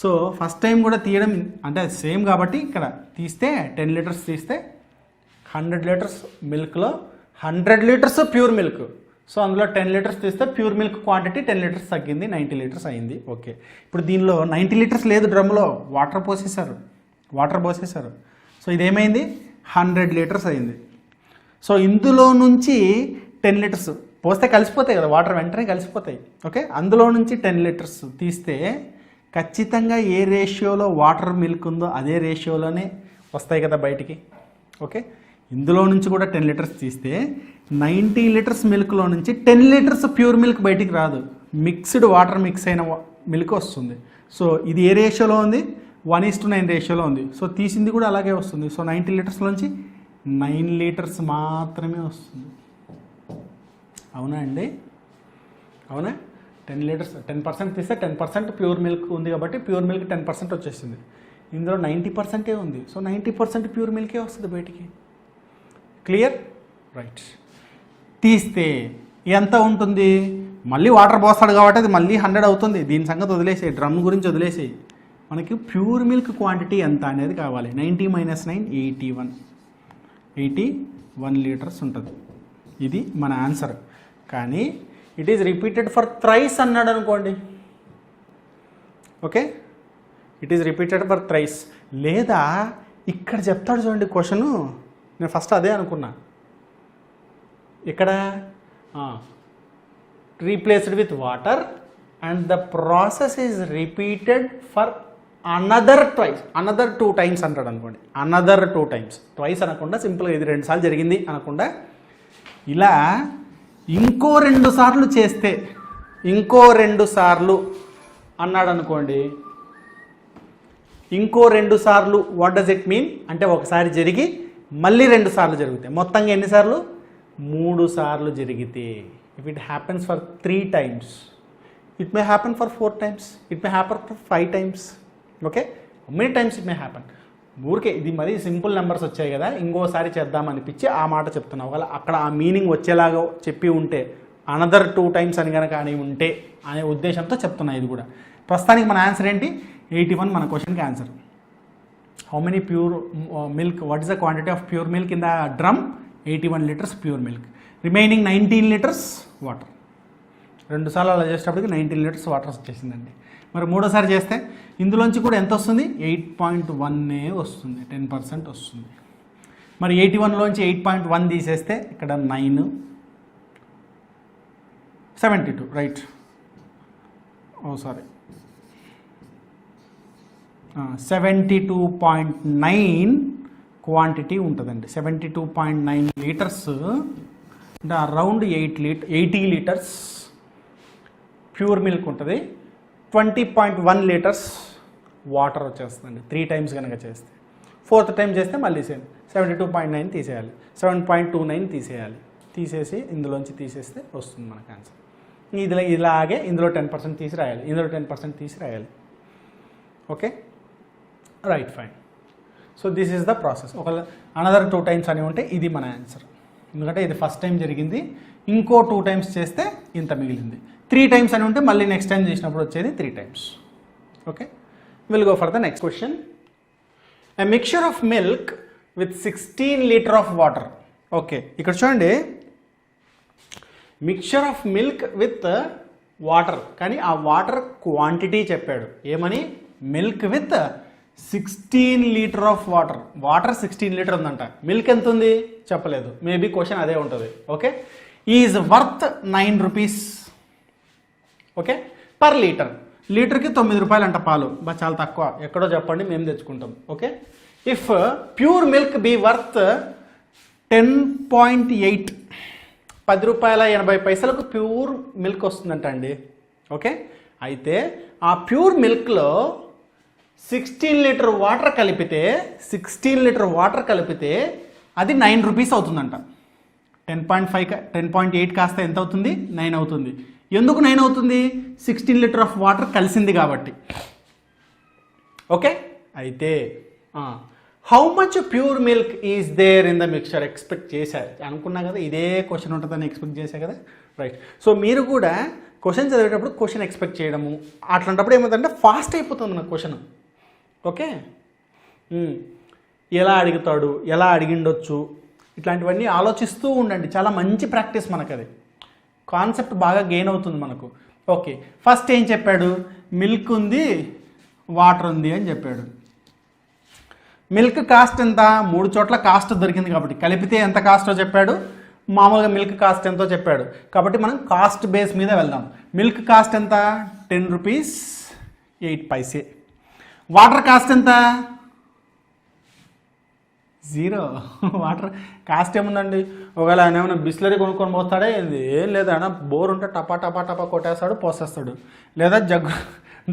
సో ఫస్ట్ టైం కూడా తీయడం అంటే సేమ్ కాబట్టి ఇక్కడ తీస్తే 10 liters తీస్తే 100 liters మిల్క్లో 100 liters pure milk. So అందులో 10 liters తీస్తే ప్యూర్ మిల్క్ క్వాంటిటీ 10 liters తగ్గింది, 90 liters అయింది. ఓకే, ఇప్పుడు దీనిలో 90 liters లేదు డ్రమ్లో, వాటర్ పోసేశారు. సో ఇదేమైంది? 100 liters అయింది. సో ఇందులో నుంచి 10 liters పోస్తే కలిసిపోతాయి కదా, వాటర్ వెంటనే కలిసిపోతాయి. ఓకే, అందులో నుంచి 10 liters తీస్తే ఖచ్చితంగా ఏ రేషియోలో వాటర్ మిల్క్ ఉందో అదే రేషియోలోనే వస్తాయి కదా బయటికి. ఓకే, ఇందులో నుంచి కూడా 10 liters తీస్తే 90 liters మిల్క్లో నుంచి 10 liters ప్యూర్ మిల్క్ బయటికి రాదు, మిక్స్డ్ వాటర్ మిక్స్ అయిన మిల్క్ వస్తుంది. సో ఇది ఏ రేషియోలో ఉంది? 1:9 రేషియోలో ఉంది. సో తీసింది కూడా అలాగే వస్తుంది. సో 90 liters నుంచి 9 liters మాత్రమే వస్తుంది. అవునా అండి? అవునా? 10 liters 10% తీస్తే 10% ప్యూర్ మిల్క్ ఉంది కాబట్టి ప్యూర్ మిల్క్ 10% వచ్చేసింది. ఇందులో 90% ఉంది. సో 90% ప్యూర్ మిల్కే వస్తుంది బయటికి. క్లియర్? రైట్. తీస్తే ఎంత ఉంటుంది? మళ్ళీ వాటర్ పోస్తాడు కాబట్టి అది మళ్ళీ 100 అవుతుంది. దీని సంగతి వదిలేసేయి, డ్రమ్ గురించి వదిలేసేయి. మనకి ప్యూర్ మిల్క్ క్వాంటిటీ ఎంత అనేది కావాలి. 90 - 9 81 liters ఉంటుంది. ఇది మన ఆన్సర్. కానీ it is repeated for thrice అన్నాడు అనుకోండి. Okay, it is repeated for thrice. లేదా ఇక్కడ చెప్తాడు చూడండి క్వశ్చను, నేను ఫస్ట్ అదే అనుకున్నా. ఇక్కడ replaced with water and the process is repeated for another two times అంటాడు అనుకోండి. అనదర్ 2 times, ట్వైస్ అనకుండా సింపుల్గా ఇది 2 సార్లు జరిగింది అనకుండా ఇలా ఇంకో 2 సార్లు చేస్తే, ఇంకో 2 సార్లు అన్నాడు అనుకోండి. ఇంకో 2 సార్లు వాట్ డస్ ఇట్ మీన్ అంటే ఒకసారి జరిగి మళ్ళీ 2 సార్లు జరుగుతాయి. మొత్తంగా ఎన్నిసార్లు? 3 సార్లు జరిగితే. If it happens for 3 times, it may happen for 4 times, it may happen for 5 times. Okay, many times it may happen. ఊరికే ఇది మరీ సింపుల్ నెంబర్స్ వచ్చాయి కదా, ఇంకోసారి చేద్దామనిపించి ఆ మాట చెప్తున్నావు. ఒకవేళ అక్కడ ఆ మీనింగ్ వచ్చేలాగా చెప్పి ఉంటే, అనదర్ 2 times అని కనుక అని ఉంటే అనే ఉద్దేశంతో చెప్తున్నా. ఇది కూడా ప్రస్తుతానికి మన ఆన్సర్ ఏంటి? 81 మన క్వశ్చన్కి answer. How many pure milk, what is the quantity of pure milk in the drum? 81 liters pure milk. Remaining 19 liters water. 2 సార్లు అలా చేసేటప్పటికి 19 liters వాటర్ వచ్చేసిందండి. మరి మూడోసారి చేస్తే ఇందులోంచి కూడా ఎంత వస్తుంది? 8.1 వస్తుంది, 10% వస్తుంది. మరి 81లోంచి 8.1 తీసేస్తే ఇక్కడ 9, 72 రైట్. సారీ 72.9 క్వాంటిటీ ఉంటుందండి. 72.9 liters అంటే అరౌండ్ 80 liters ప్యూర్ మిల్క్ ఉంటుంది. 20.1 liters వాటర్ వచ్చేస్తుందండి 3 times కనుక చేస్తే. 4th time చేస్తే మళ్ళీ సేమ్ 72.9 తీసేయాలి, 7.29 తీసేయాలి. తీసేసి ఇందులోంచి తీసేస్తే వస్తుంది మనకు ఆన్సర్. ఇలాగే ఇందులో 10% తీసి రాయాలి, ఇందులో 10% తీసి రాయాలి. Okay right, fine. So this is the process. ఒకవేళ అనదర్ 2 times అని ఉంటే ఇది మన ఆన్సర్. ఎందుకంటే ఇది ఫస్ట్ టైం జరిగింది, ఇంకో 2 times చేస్తే ఇంత మిగిలింది. 3 times అని ఉంటే మళ్ళీ నెక్స్ట్ టైం చేసినప్పుడు వచ్చేది 3 times. Okay, will go for the next question. A mixture of milk with 16 liters of water. Okay, ఇక్కడ చూడండి, mixture of milk with water, కానీ ఆ వాటర్ క్వాంటిటీ చెప్పాడు. ఏమని? Milk with 16 liters of water. Water 16 liters ఉందంట, మిల్క్ ఎంత ఉంది చెప్పలేదు. మేబీ క్వశ్చన్ అదే ఉంటుంది. Okay, is worth 9 rupees. Okay, per litre. లీటర్కి 9 రూపాయలు అంట పాలు. చాలా తక్కువ, ఎక్కడో చెప్పండి, మేము తెచ్చుకుంటాం. Okay, if pure milk be worth 10.8, 10 రూపాయల 80 పైసలకు ప్యూర్ మిల్క్ వస్తుందంట అండి. ఓకే, అయితే ఆ ప్యూర్ మిల్క్లో 16 liters వాటర్ కలిపితే, 16 liters వాటర్ కలిపితే అది 9 rupees అవుతుందంట. 10.8 కాస్త ఎంత అవుతుంది? 9 అవుతుంది. ఎందుకు 9 అవుతుంది? 16 liters ఆఫ్ వాటర్ కలిసింది కాబట్టి. ఓకే, అయితే how much pure milk is there in the mixture? Expect చేశారు అనుకున్నా కదా, ఇదే క్వశ్చన్ ఉంటుందని ఎక్స్పెక్ట్ చేశారు కదా, రైట్. సో మీరు కూడా క్వశ్చన్ చదివేటప్పుడు క్వశ్చన్ ఎక్స్పెక్ట్ చేయడము అట్లాంటప్పుడు ఏమవుతుందంటే ఫాస్ట్ అయిపోతుంది నా క్వశ్చన్. ఓకే, ఎలా అడుగుతాడు, ఎలా అడిగిండొచ్చు, ఇట్లాంటివన్నీ ఆలోచిస్తూ ఉండండి. చాలా మంచి ప్రాక్టీస్ మనకు, అది కాన్సెప్ట్ బాగా గెయిన్ అవుతుంది మనకు. ఓకే, ఫస్ట్ ఏం చెప్పాడు? మిల్క్ ఉంది, వాటర్ ఉంది అని చెప్పాడు. మిల్క్ కాస్ట్ ఎంత? 3 చోట్ల కాస్ట్ దొరికింది కాబట్టి కలిపితే ఎంత కాస్టో చెప్పాడు. మామూలుగా మిల్క్ కాస్ట్ ఎంతో చెప్పాడు కాబట్టి మనం కాస్ట్ బేస్ మీద వెళ్దాం. మిల్క్ కాస్ట్ ఎంత? 10 rupees 8 paise. వాటర్ కాస్ట్ ఎంత? 0. వాటర్ కాస్ట్ ఏముందండి? ఒకవేళ ఆయన ఏమైనా బిస్లరీ కొనుక్కొని పోతాడే ఏంది? ఏం లేదా, ఆయన బోర్ ఉంటే టపా టపా టపా కొట్టేస్తాడు, పోసేస్తాడు. లేదా జగ్గు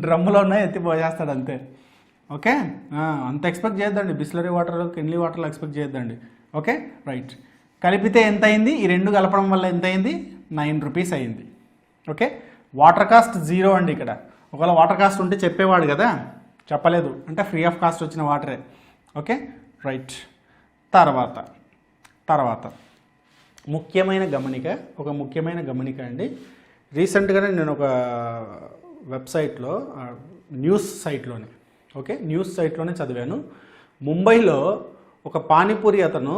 డ్రమ్ములో ఉన్నాయి ఎత్తి పోసేస్తాడు, అంతే. ఓకే, అంత ఎక్స్పెక్ట్ చేయొద్దండి. బిస్లరీ వాటర్, కిన్లీ వాటర్లో ఎక్స్పెక్ట్ చేయొద్దండి. Okay right. కలిపితే ఎంత అయింది? ఈ 2 కలపడం వల్ల ఎంత అయింది? 9 rupees అయింది. ఓకే, వాటర్ కాస్ట్ 0 అండి ఇక్కడ. ఒకవేళ వాటర్ కాస్ట్ ఉంటే చెప్పేవాడు కదా, చెప్పలేదు అంటే ఫ్రీ ఆఫ్ కాస్ట్ వచ్చిన వాటరే. Okay right. తర్వాత ముఖ్యమైన గమనిక అండి. రీసెంట్గానే నేను ఒక వెబ్సైట్లో, న్యూస్ సైట్లోనే చదివాను. ముంబైలో ఒక పానీపూరి అతను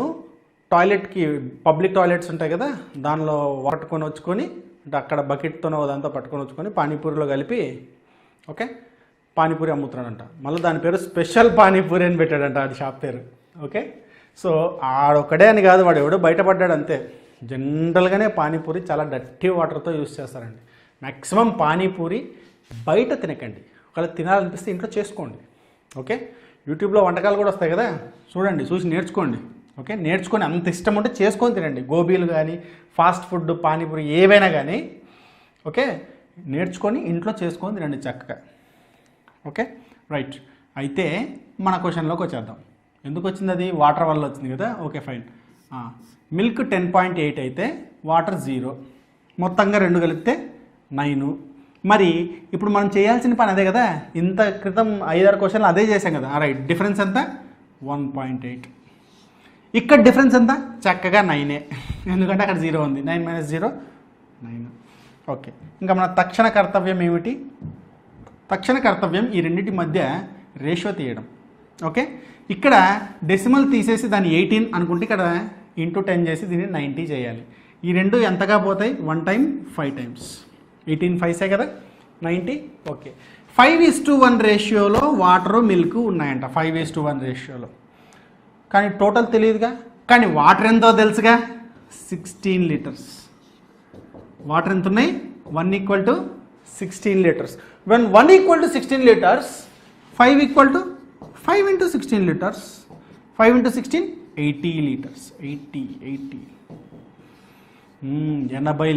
టాయిలెట్కి, పబ్లిక్ టాయిలెట్స్ ఉంటాయి కదా, దానిలో పట్టుకొని వచ్చుకొని, అంటే అక్కడ బకెట్తోనో దాంతో పట్టుకొని వచ్చుకొని పానీపూరిలో కలిపి ఓకే పానీపూరి అమ్ముతున్నాడంట. మళ్ళీ దాని పేరు స్పెషల్ పానీపూరి అని పెట్టాడంట, అది షాప్ పేరు. ఓకే, సో ఆడొక్కడే అని కాదు, వాడు ఎవడో బయటపడ్డాడు అంతే. జనరల్గానే పానీపూరి చాలా డర్టీ వాటర్తో యూస్ చేస్తారండి. మ్యాక్సిమం పానీపూరి బయట తినకండి, ఒకవేళ తినాలనిపిస్తే ఇంట్లో చేసుకోండి. ఓకే, యూట్యూబ్లో వంటకాలు కూడా వస్తాయి కదా, చూడండి, చూసి నేర్చుకోండి. ఓకే, నేర్చుకొని అంత ఇష్టం ఉంటే చేసుకొని తినండి. గోబీలు కానీ ఫాస్ట్ ఫుడ్ పానీపూరి ఏవైనా కానీ ఓకే నేర్చుకొని ఇంట్లో చేసుకొని తినండి చక్కగా. Okay right. అయితే మన క్వశ్చన్లోకి వచ్చేద్దాం. ఎందుకు వచ్చింది అది? వాటర్ వల్ల వచ్చింది కదా. Okay fine. మిల్క్ 10.8 అయితే వాటర్ 0, మొత్తంగా 2 కలిపితే 9. మరి ఇప్పుడు మనం చేయాల్సిన పని అదే కదా, ఇంత క్రితం 5-6 క్వశ్చన్లు అదే చేసాం కదా. రైట్, డిఫరెన్స్ ఎంత? 1.8. ఇక్కడ డిఫరెన్స్ ఎంత? చక్కగా 9, ఎందుకంటే అక్కడ 0 ఉంది. 9 - 0 9. ఓకే, ఇంకా మన తక్షణ కర్తవ్యం ఏమిటి? తక్షణ కర్తవ్యం ఈ రెండింటి మధ్య రేషియో తీయడం. ఓకే, ఇక్కడ డెసిమల్ తీసేసి దాన్ని 18 అనుకుంటే ఇక్కడ × 10 చేసి దీన్ని 90 చేయాలి. ఈ రెండు ఎంతగా పోతాయి? 1 టైమ్ 5 టైమ్స్. 18 5సే కదా 90. ఓకే, 5:1 రేషియోలో వాటరు మిల్క్ ఉన్నాయంట. 5:1 రేషియోలో, కానీ టోటల్ తెలియదుగా. కానీ వాటర్ ఎంతో తెలుసుగా, 16 లీటర్స్. వాటర్ ఎంత ఉన్నాయి? 1 = 16 litres. when 1 = 16 liters, 5 = 5 × 16 liters. 5 × 16 80 litres. 80 80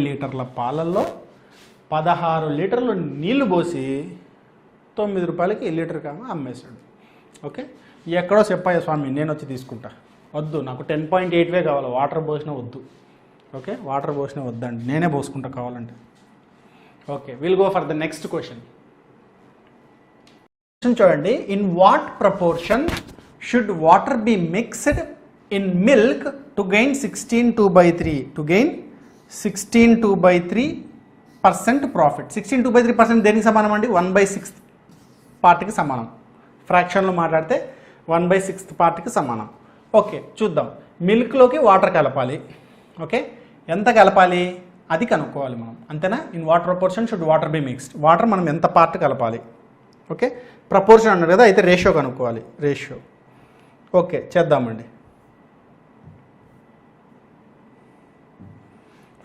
లీటర్ల పాలల్లో 16 లీటర్లు నీళ్లు పోసి 9 రూపాయలకి లీటర్ కాగా అమ్మేశాడు. ఓకే, ఎక్కడో చెప్పాయ స్వామి, నేను వచ్చి తీసుకుంటా. వద్దు, నాకు 10.8 కావాలి. వాటర్ పోసినా వద్దు. ఓకే, వాటర్ పోసినా వద్దండి, నేనే పోసుకుంటా కావాలంటే. Okay, will go for the next question. చూడండి, in what proportion should water be mixed in milk to gain 16/2/3? To gain 16/2/3% profit. 16/2/3% దేనికి సమానం అండి? 1/6 పార్ట్కి సమానం. ఫ్రాక్షన్లో మాట్లాడితే 1/6 పార్ట్కి సమానం. ఓకే, చూద్దాం. మిల్క్లోకి వాటర్ కలపాలి. ఓకే, ఎంత కలపాలి అది కనుక్కోవాలి మనం, అంతేనా? In what proportion should water be mixed. Water మనం ఎంత పార్ట్ కలపాలి? ఓకే, ప్రపోర్షన్ అన్నారు కదా, అయితే రేషియో కనుక్కోవాలి. రేషియో ఓకే చేద్దామండి.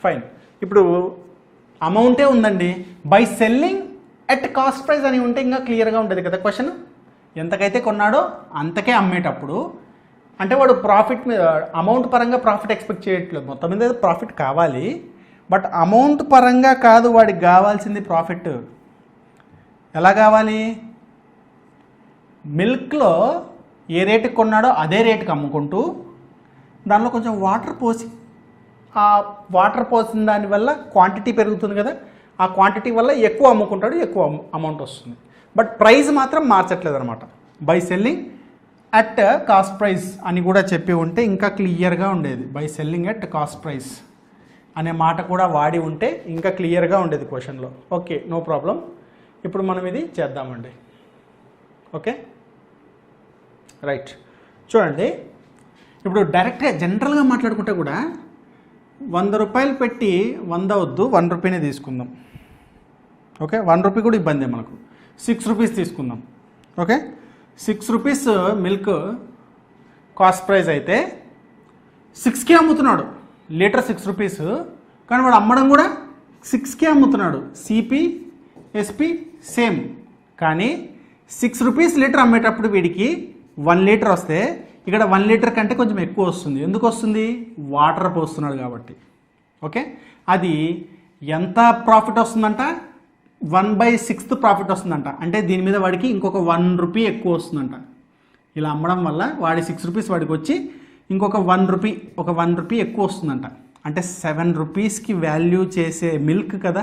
ఫైన్. ఇప్పుడు అమౌంటే ఉందండి. By selling at cost price అని ఉంటే ఇంకా క్లియర్గా ఉంటుంది కదా క్వశ్చన్. ఎంతకైతే కొన్నాడో అంతకే అమ్మేటప్పుడు అంటే వాడు ప్రాఫిట్ మీద, అమౌంట్ పరంగా ప్రాఫిట్ ఎక్స్పెక్ట్ చేయట్లేదు. మొత్తం మీద ప్రాఫిట్ కావాలి, బట్ అమౌంట్ పరంగా కాదు వాడికి కావాల్సింది ప్రాఫిట్. ఎలా కావాలి? మిల్క్లో ఏ రేటుకి కొన్నాడో అదే రేటుకి అమ్ముకుంటూ దానిలో కొంచెం వాటర్ పోసి, ఆ వాటర్ పోసిన దానివల్ల క్వాంటిటీ పెరుగుతుంది కదా, ఆ క్వాంటిటీ వల్ల ఎక్కువ అమ్ముకుంటాడు, ఎక్కువ అమౌంట్ వస్తుంది. బట్ ప్రైస్ మాత్రం మార్చట్లేదు అనమాట. By selling at cost price అని కూడా చెప్పి ఉంటే ఇంకా క్లియర్గా ఉండేది. By selling at cost price అనే మాట కూడా వాడి ఉంటే ఇంకా క్లియర్గా ఉండేది క్వశ్చన్లో. Okay, no problem. ఇప్పుడు మనం ఇది చేద్దామండి. Okay right. చూడండి, ఇప్పుడు డైరెక్ట్గా జనరల్గా మాట్లాడుకుంటే కూడా 100 రూపాయలు పెట్టి 100 వద్దు, 1 రూపీనే తీసుకుందాం. ఓకే, 1 రూపీ కూడా ఇబ్బంది మనకు. 6 రూపీస్ తీసుకుందాం. Okay, 6 rupees milk cost price అయితే 6కే అమ్ముతున్నాడు. లీటర్ 6 రూపీస్, కానీ వాడు అమ్మడం కూడా 6కే అమ్ముతున్నాడు. సిపి ఎస్పి సేమ్, కానీ 6 రూపీస్ లీటర్ అమ్మేటప్పుడు వీడికి 1 లీటర్ వస్తే ఇక్కడ 1 లీటర్ కంటే కొంచెం ఎక్కువ వస్తుంది. ఎందుకు వస్తుంది? వాటర్ పోస్తున్నాడు కాబట్టి. ఓకే, అది ఎంత ప్రాఫిట్ వస్తుందంట? 1/6 ప్రాఫిట్ వస్తుందంట. అంటే దీని మీద వాడికి ఇంకొక 1 రూపీ ఎక్కువ వస్తుందంట. ఇలా అమ్మడం వల్ల వాడి 6 రూపీస్ వాడికి వచ్చి ఇంకొక 1 రూపీ, ఒక 1 రూపీ ఎక్కువ వస్తుందంట. అంటే 7 రూపీస్కి వాల్యూ చేసే మిల్క్ కదా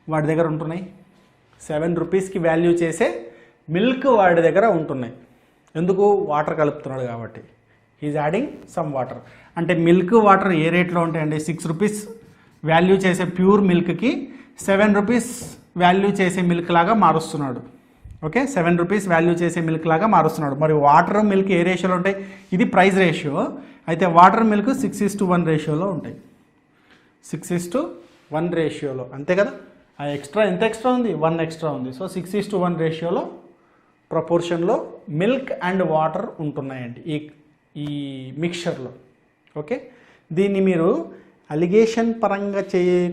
వాడి దగ్గర ఉంటున్నాయి. 7 రూపీస్కి వాల్యూ చేసే మిల్క్ వాడి దగ్గర ఉంటున్నాయి. ఎందుకు? వాటర్ కలుపుతున్నాడు కాబట్టి. Is adding some water. అంటే మిల్క్ వాటర్ ఏ రేట్లో ఉంటాయండి? 6 రూపీస్ వాల్యూ చేసే ప్యూర్ మిల్క్కి 7 రూపీస్ వాల్యూ చేసే మిల్క్ లాగా మారుస్తున్నాడు. ఓకే, 7 రూపీస్ వాల్యూ చేసే మిల్క్ లాగా మారుస్తున్నాడు. మరి వాటర్ మిల్క్ ఏ రేషియోలో ఉంటాయి? ఇది ప్రైస్ రేషియో. అయితే వాటర్ మిల్క్ 6:1 రేషియోలో ఉంటాయి. 6:1 రేషియోలో, అంతే కదా. ఆ ఎక్స్ట్రా ఎంత ఎక్స్ట్రా ఉంది? 1 ఎక్స్ట్రా ఉంది. సో 6:1 రేషియోలో ప్రపోర్షన్లో మిల్క్ అండ్ వాటర్ ఉంటున్నాయండి ఈ మిక్చర్లో. ఓకే, దీన్ని మీరు అలిగేషన్ పరంగా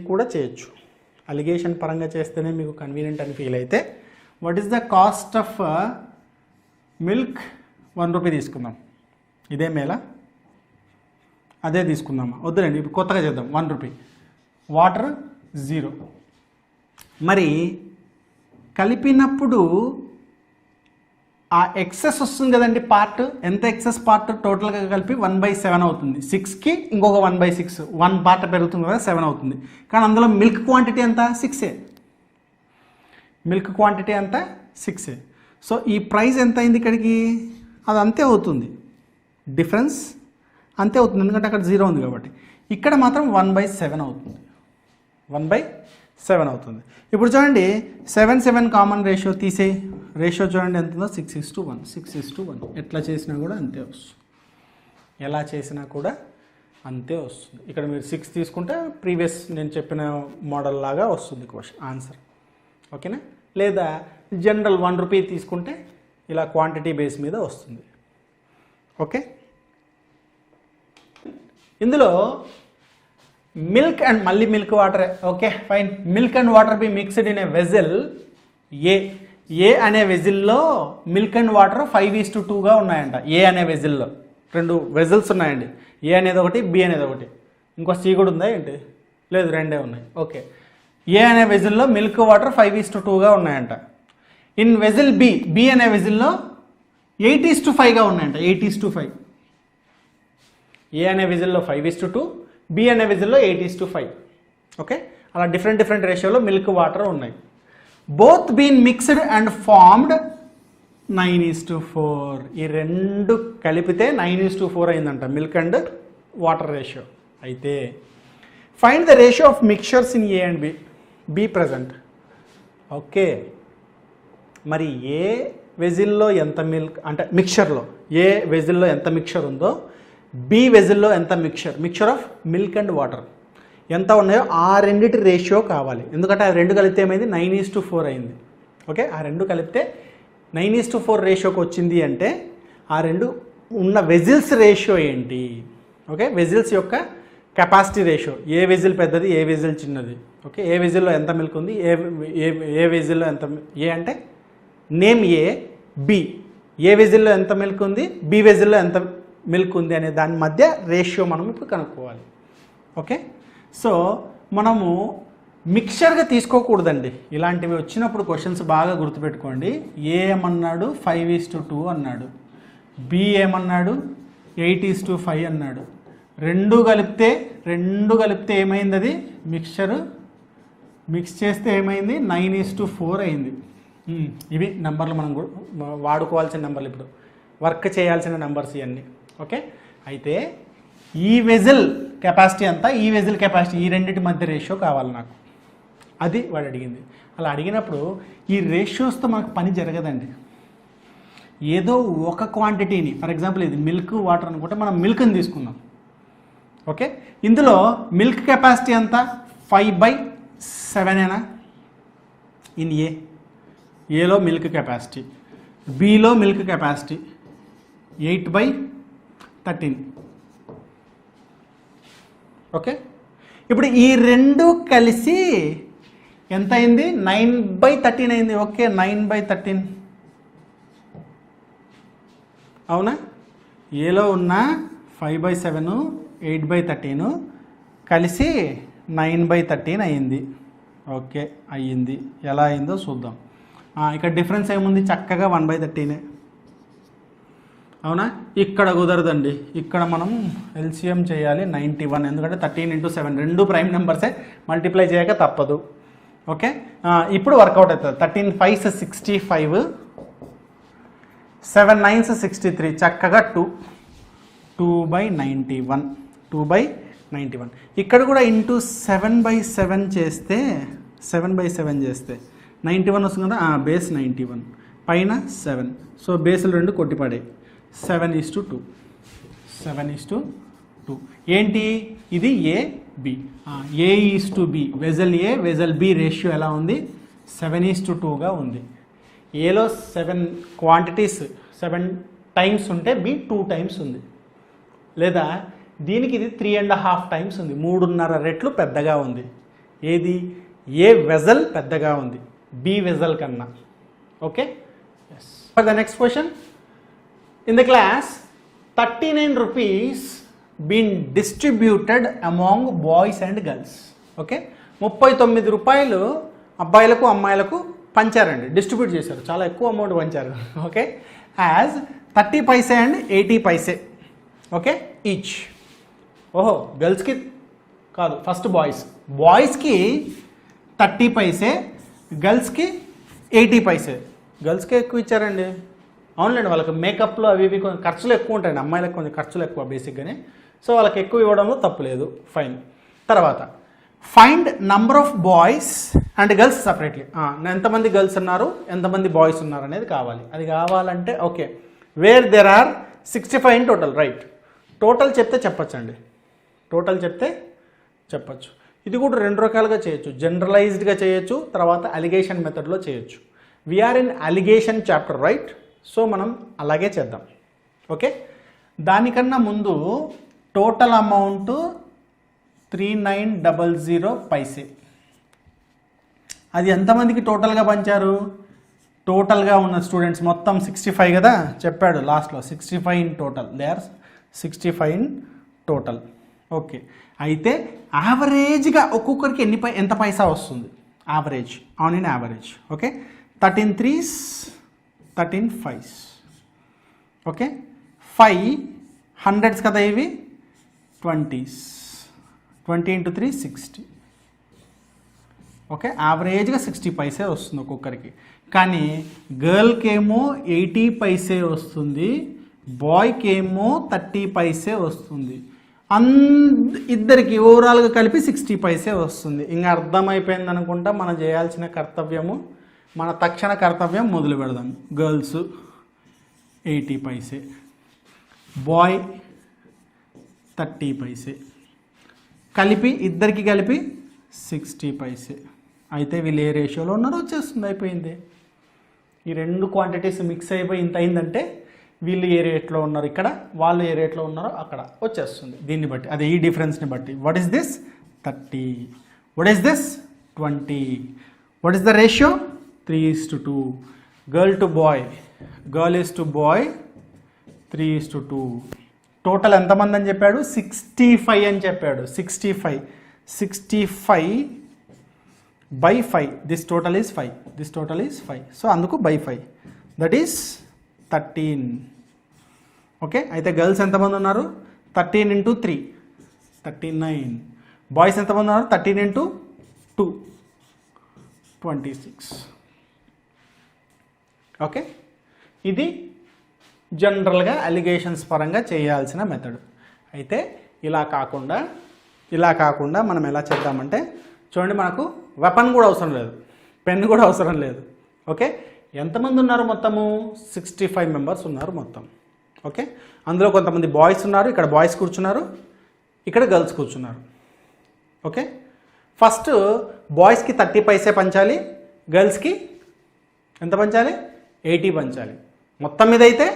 కూడా చేయొచ్చు. అలిగేషన్ పరంగా చేస్తేనే మీకు కన్వీనియంట్ అని ఫీల్ అయితే what is the cost of milk 1 rupee తీసుకుందాం. ఇదే మేలా అదే తీసుకుందామా? వద్దులేండి, ఇప్పుడు కొత్తగా చేద్దాం. 1 రూపీ. వాటర్ 0. మరి కలిపినప్పుడు ఆ ఎక్సెస్ వస్తుంది కదండి పార్ట్. ఎంత ఎక్సెస్ పార్ట్ టోటల్గా కలిపి 1/7 అవుతుంది. 6కి ఇంకొక 1/6, 1 పార్ట్ పెరుగుతుంది కదా, 7 అవుతుంది. కానీ అందులో మిల్క్ క్వాంటిటీ ఎంత? 6. మిల్క్ క్వాంటిటీ అంతా 6. సో ఈ ప్రైస్ ఎంత అయింది ఇక్కడికి? అది అంతే అవుతుంది, డిఫరెన్స్ అంతే అవుతుంది, ఎందుకంటే అక్కడ 0 ఉంది కాబట్టి. ఇక్కడ మాత్రం 1/7 అవుతుంది. 1/7 అవుతుంది. ఇప్పుడు చూడండి 7 కామన్ రేషియో తీసే రేషియో చూడండి ఎంత ఉందో, 6:1. 6:1. ఎట్లా చేసినా కూడా అంతే వస్తుంది. ఎలా చేసినా కూడా అంతే వస్తుంది. ఇక్కడ మీరు 6 తీసుకుంటే ప్రీవియస్ నేను చెప్పిన మోడల్ లాగా వస్తుంది క్వశ్చన్ ఆన్సర్. ఓకేనా? లేదా జనరల్ 1 రూపీ తీసుకుంటే ఇలా క్వాంటిటీ బేస్ మీద వస్తుంది. ఓకే, ఇందులో మిల్క్ అండ్ మళ్ళీ milk water. Okay fine. Milk and water be mixed in a vessel A అనే వెజిల్లో మిల్క్ అండ్ వాటర్ 5:2గా ఉన్నాయంట. ఏ అనే వెజిల్లో 2 వెజల్స్ ఉన్నాయండి. ఏ అనేది ఒకటి, బి అనేది ఒకటి. ఇంకో సి కూడా ఉందా ఏంటి? లేదు, 2 ఉన్నాయి. ఓకే, ఏ అనే వెజిల్లో మిల్క్ వాటర్ 5:2గా ఉన్నాయంట. ఇన్ వెజిల్ బి అనే వెజిల్లో 8:5గా ఉన్నాయంట. 8:5. ఏ అనే వెజిల్లో 5:2, బి అనే వెజిల్లో 8:5. ఓకే, అలా డిఫరెంట్ రేషియోలో మిల్క్ వాటర్ ఉన్నాయి. Both been mixed and formed 9:4. ఈ 2 కలిపితే 9:4 అయిందంట మిల్క్ అండ్ వాటర్ రేషియో. అయితే find the ratio of mixtures in A and B present. Okay, మరి ఏ వెజిల్లో ఎంత మిల్క్ అంటే మిక్చర్లో ఏ వెజిల్లో ఎంత మిక్చర్ ఉందో బి వెజిల్లో ఎంత mixture of milk and water ఎంత ఉన్నాయో ఆ రెండిటి రేషియో కావాలి. ఎందుకంటే ఆ 2 కలిపితే ఏమైంది? 9:4 అయింది. ఓకే, ఆ 2 కలిపితే 9:4 రేషియోకి వచ్చింది అంటే ఆ 2 ఉన్న వెజిల్స్ రేషియో ఏంటి? ఓకే, వెజిల్స్ యొక్క కెపాసిటీ రేషియో. ఏ వెజిల్ పెద్దది, ఏ వెజిల్ చిన్నది. ఓకే, ఏ వెజిల్లో ఎంత మిల్క్ ఉంది, ఏ వెజిల్లో ఎంత, ఏ అంటే నేమ్ ఏ, బి ఏ వెజిల్లో ఎంత మిల్క్ ఉంది, బి వెజిల్లో ఎంత మిల్క్ ఉంది అనే దాని మధ్య రేషియో మనం ఇప్పుడు కనుక్కోవాలి. ఓకే, సో మనము మిక్చర్గా తీసుకోకూడదండి. ఇలాంటివి వచ్చినప్పుడు క్వశ్చన్స్ బాగా గుర్తుపెట్టుకోండి. ఏ ఏమన్నాడు? 5:2 అన్నాడు. బి ఏమన్నాడు? 8:5 అన్నాడు. 2 కలిపితే ఏమైంది? అది మిక్స్ చేస్తే ఏమైంది? 9:4 అయింది. ఇవి నెంబర్లు మనం వాడుకోవాల్సిన నెంబర్లు, ఇప్పుడు వర్క్ చేయాల్సిన నెంబర్స్ ఇవన్నీ. ఓకే, అయితే ఈ వెజిల్ కెపాసిటీ అంతా, ఈ వెజిల్ కెపాసిటీ, ఈ రెండింటి మధ్య రేషియో కావాలి నాకు. అది వాడు అడిగింది. అలా అడిగినప్పుడు ఈ రేషియోస్తో మనకు పని జరగదండి. ఏదో ఒక క్వాంటిటీని, ఫర్ ఎగ్జాంపుల్ ఇది మిల్క్ వాటర్ అనుకుంటే మనం మిల్క్ని తీసుకుందాం. ఓకే, ఇందులో మిల్క్ కెపాసిటీ అంతా 5/7 ఇన్ ఏలో milk capacity, below milk capacity 8/13. Okay, ఇప్పుడు ఈ 2 కలిసి ఎంత అయింది? 9/13 అయింది. ఓకే, 9/13 అవునా? ఏలో ఉన్న 5/7, 8/13 కలిసి 9/13 అయింది. ఓకే, అయ్యింది. ఎలా అయిందో చూద్దాం. ఇక్కడ డిఫరెన్స్ ఏముంది? చక్కగా 1/13. అవునా? ఇక్కడ కుదరదండి. ఇక్కడ మనం ఎల్సిఎం చేయాలి 91. ఎందుకంటే 13 × 7 2 ప్రైమ్ నెంబర్సే, మల్టిప్లై చేయక తప్పదు. ఓకే, ఇప్పుడు వర్కౌట్ అవుతుంది. 13 5s 65, 7 9s 63, చక్కగా 2/91. 2/91. ఇక్కడ కూడా ఇంటూ 7/7 చేస్తే 91 వస్తుంది కదా. బేస్ 91 పైన 7. సో బేసులు 2 కొట్టిపడే 7:2. 7:2 ఏంటి? ఇది A B. A:B, vessel A vessel B ratio ఎలా ఉంది? 7:2గా ఉంది. ఏలో 7 క్వాంటిటీస్ 7 టైమ్స్ ఉంటే బి 2 టైమ్స్ ఉంది. లేదా దీనికి ఇది 3.5 టైమ్స్ ఉంది, 3.5 రెట్లు పెద్దగా ఉంది. ఏది? ఏ వెజల్ పెద్దగా ఉంది బి వెజల్ కన్నా. Okay, for the next question. In the class 39 rupees been distributed among boys and girls. Okay, 39 రూపాయలు అబ్బాయిలకు అమ్మాయిలకు పంచారండి, డిస్ట్రిబ్యూట్ చేశారు, చాలా ఎక్కువ అమౌంట్ పంచారు. Okay, as 30 paise and 80 paise. Okay, each. ఓహో, గర్ల్స్కి కాదు, ఫస్ట్ బాయ్స్కి 30 paise, గర్ల్స్కి 80 paise. గర్ల్స్కి ఎక్కువ ఇచ్చారండి. అవునులేండి, వాళ్ళకి మేకప్లో అవి ఇవి కొంచెం ఖర్చులు ఎక్కువ ఉంటాయండి, అమ్మాయిలకు కొంచెం ఖర్చులు ఎక్కువ బేసిక్గానే. సో వాళ్ళకి ఎక్కువ ఇవ్వడంలో తప్పు లేదు, ఫైన్. తర్వాత find number of boys and girls separately. ఎంతమంది గర్ల్స్ ఉన్నారు, ఎంతమంది బాయ్స్ ఉన్నారు అనేది కావాలి. అది కావాలంటే okay, where there are 65 in total, right. Total చెప్తే చెప్పచ్చండి, టోటల్ చెప్తే చెప్పచ్చు. ఇది కూడా 2 రకాలుగా చేయొచ్చు, జనరలైజ్డ్గా చేయొచ్చు, తర్వాత అలిగేషన్ మెథడ్లో చేయొచ్చు. We are in alligation chapter, right. So మనం అలాగే చేద్దాం. ఓకే, దానికన్నా ముందు టోటల్ అమౌంట్ 3900 paise. అది ఎంతమందికి టోటల్గా పంచారు? టోటల్గా ఉన్న స్టూడెంట్స్ మొత్తం 65 కదా చెప్పాడు లాస్ట్లో, 65 in total, they are 65 in total. Okay, అయితే యావరేజ్గా ఒక్కొక్కరికి ఎంత పైసా వస్తుంది? Average, on in average. Okay, 13 3s 13 5s. Okay, 5 100s కదా ఇవి, 20s, 20 into 3 60. ఓకే, యావరేజ్గా 60 paise వస్తుంది ఒక్కొక్కరికి. కానీ గర్ల్కి ఏమో 80 paise వస్తుంది, బాయ్కి ఏమో 30 paise వస్తుంది. ఇద్దరికి ఓవరాల్గా కలిపి 60 paise వస్తుంది. ఇంకా అర్థమైపోయింది అనుకుంటా మనం చేయాల్సిన కర్తవ్యము, మన తక్షణ కర్తవ్యం మొదలు పెడదాం. గర్ల్స్ 80 paise, బాయ్ 30 paise, కలిపి ఇద్దరికి కలిపి 60 paise. అయితే వీళ్ళు ఏ రేషియోలో ఉన్నారో వచ్చేస్తుంది, అయిపోయింది. ఈ 2 క్వాంటిటీస్ మిక్స్ అయిపోయి ఇంత అయిందంటే వీళ్ళు ఏ రేట్లో ఉన్నారు ఇక్కడ, వాళ్ళు ఏ రేట్లో ఉన్నారో అక్కడ వచ్చేస్తుంది. దీన్ని బట్టి, అదే ఈ డిఫరెన్స్ని బట్టి. What is this? 30. What is this? 20. What is the ratio? 3:2. Girl to boy, girl is to boy 3:2. Total ఎంతమంది అని చెప్పాడు? 65 అని చెప్పాడు. 65 by 5. This total is 5, this total is 5. So అందుకు by 5, దట్ ఈస్ 13. ఓకే, అయితే గర్ల్స్ ఎంతమంది ఉన్నారు? 13 into 3 39. బాయ్స్ ఎంతమంది ఉన్నారు? 13 into 2 26. ఓకే, ఇది జనరల్గా అలిగేషన్స్ పరంగా చేయాల్సిన మెథడ్. అయితే ఇలా కాకుండా మనం ఎలా చేద్దామంటే చూడండి, మనకు వెపన్ కూడా అవసరం లేదు, పెన్ కూడా అవసరం లేదు. ఓకే, ఎంతమంది ఉన్నారు మొత్తము? 65 మెంబర్స్ ఉన్నారు మొత్తం. ఓకే, అందులో కొంతమంది బాయ్స్ ఉన్నారు, ఇక్కడ బాయ్స్ కూర్చున్నారు, ఇక్కడ గర్ల్స్ కూర్చున్నారు. ఓకే, ఫస్ట్ బాయ్స్కి 30 paise పంచాలి, గర్ల్స్కి ఎంత పంచాలి? 80 పంచాలి. మొత్తం మీద అయితే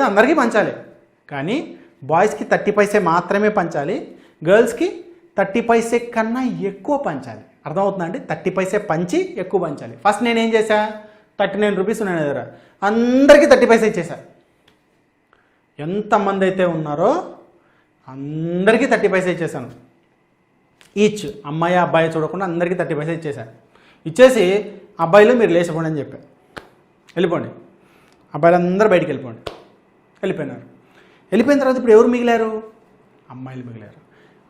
అందరికీ పంచాలి, కానీ బాయ్స్కి 30 paise మాత్రమే పంచాలి, గర్ల్స్కి 30 paise కన్నా ఎక్కువ పంచాలి. అర్థమవుతుందా అండి? 30 paise పంచి ఎక్కువ పంచాలి. ఫస్ట్ నేనేం చేశా? 39 rupees ఉన్నాయి దగ్గర, అందరికీ 30 paise ఇచ్చేసా. ఎంతమంది అయితే ఉన్నారో అందరికీ 30 paise ఇచ్చేసాను. ఈచ్ అమ్మాయి అబ్బాయి చూడకుండా అందరికీ 30 paise ఇచ్చేసి అబ్బాయిలు మీరు లేచిపోండి అని చెప్పా. వెళ్ళిపోండి, అబ్బాయిలు అందరూ బయటికి వెళ్ళిపోయినారు. వెళ్ళిపోయిన తర్వాత ఇప్పుడు ఎవరు మిగిలారు? అమ్మాయిలు మిగిలారు.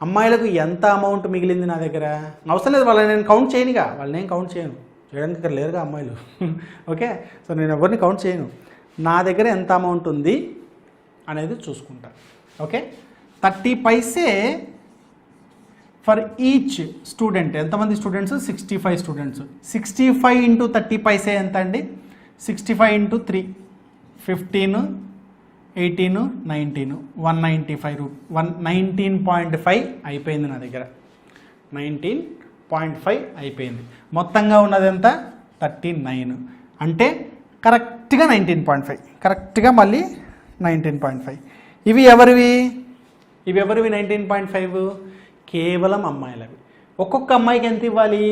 అమ్మాయిలకు ఎంత అమౌంట్ మిగిలింది నా దగ్గర? అవసరం లేదు, వాళ్ళని నేను కౌంట్ చేయనుగా, వాళ్ళని కౌంట్ చేయను, చేయడానికి ఇక్కడ లేరుగా అమ్మాయిలు. ఓకే, సో నేను ఎవరిని కౌంట్ చేయను. నా దగ్గర ఎంత అమౌంట్ ఉంది అనేది చూసుకుంటా. Okay, 30 paise for each student. ఎంతమంది స్టూడెంట్స్? 65 స్టూడెంట్స్. 65 into 30 paise ఎంత అండి? 65 into 3 15 18 19 195 19.5 అయిపోయింది నా దగ్గర. 19.5 అయిపోయింది. మొత్తంగా ఉన్నది ఎంత? 39. అంటే కరెక్ట్గా 19.5, కరెక్ట్గా మళ్ళీ 19.5. ఇవి ఎవరివి? ఇవి ఎవరివి 19.5? కేవలం అమ్మాయిలవి. ఒక్కొక్క అమ్మాయికి ఎంత ఇవ్వాలి?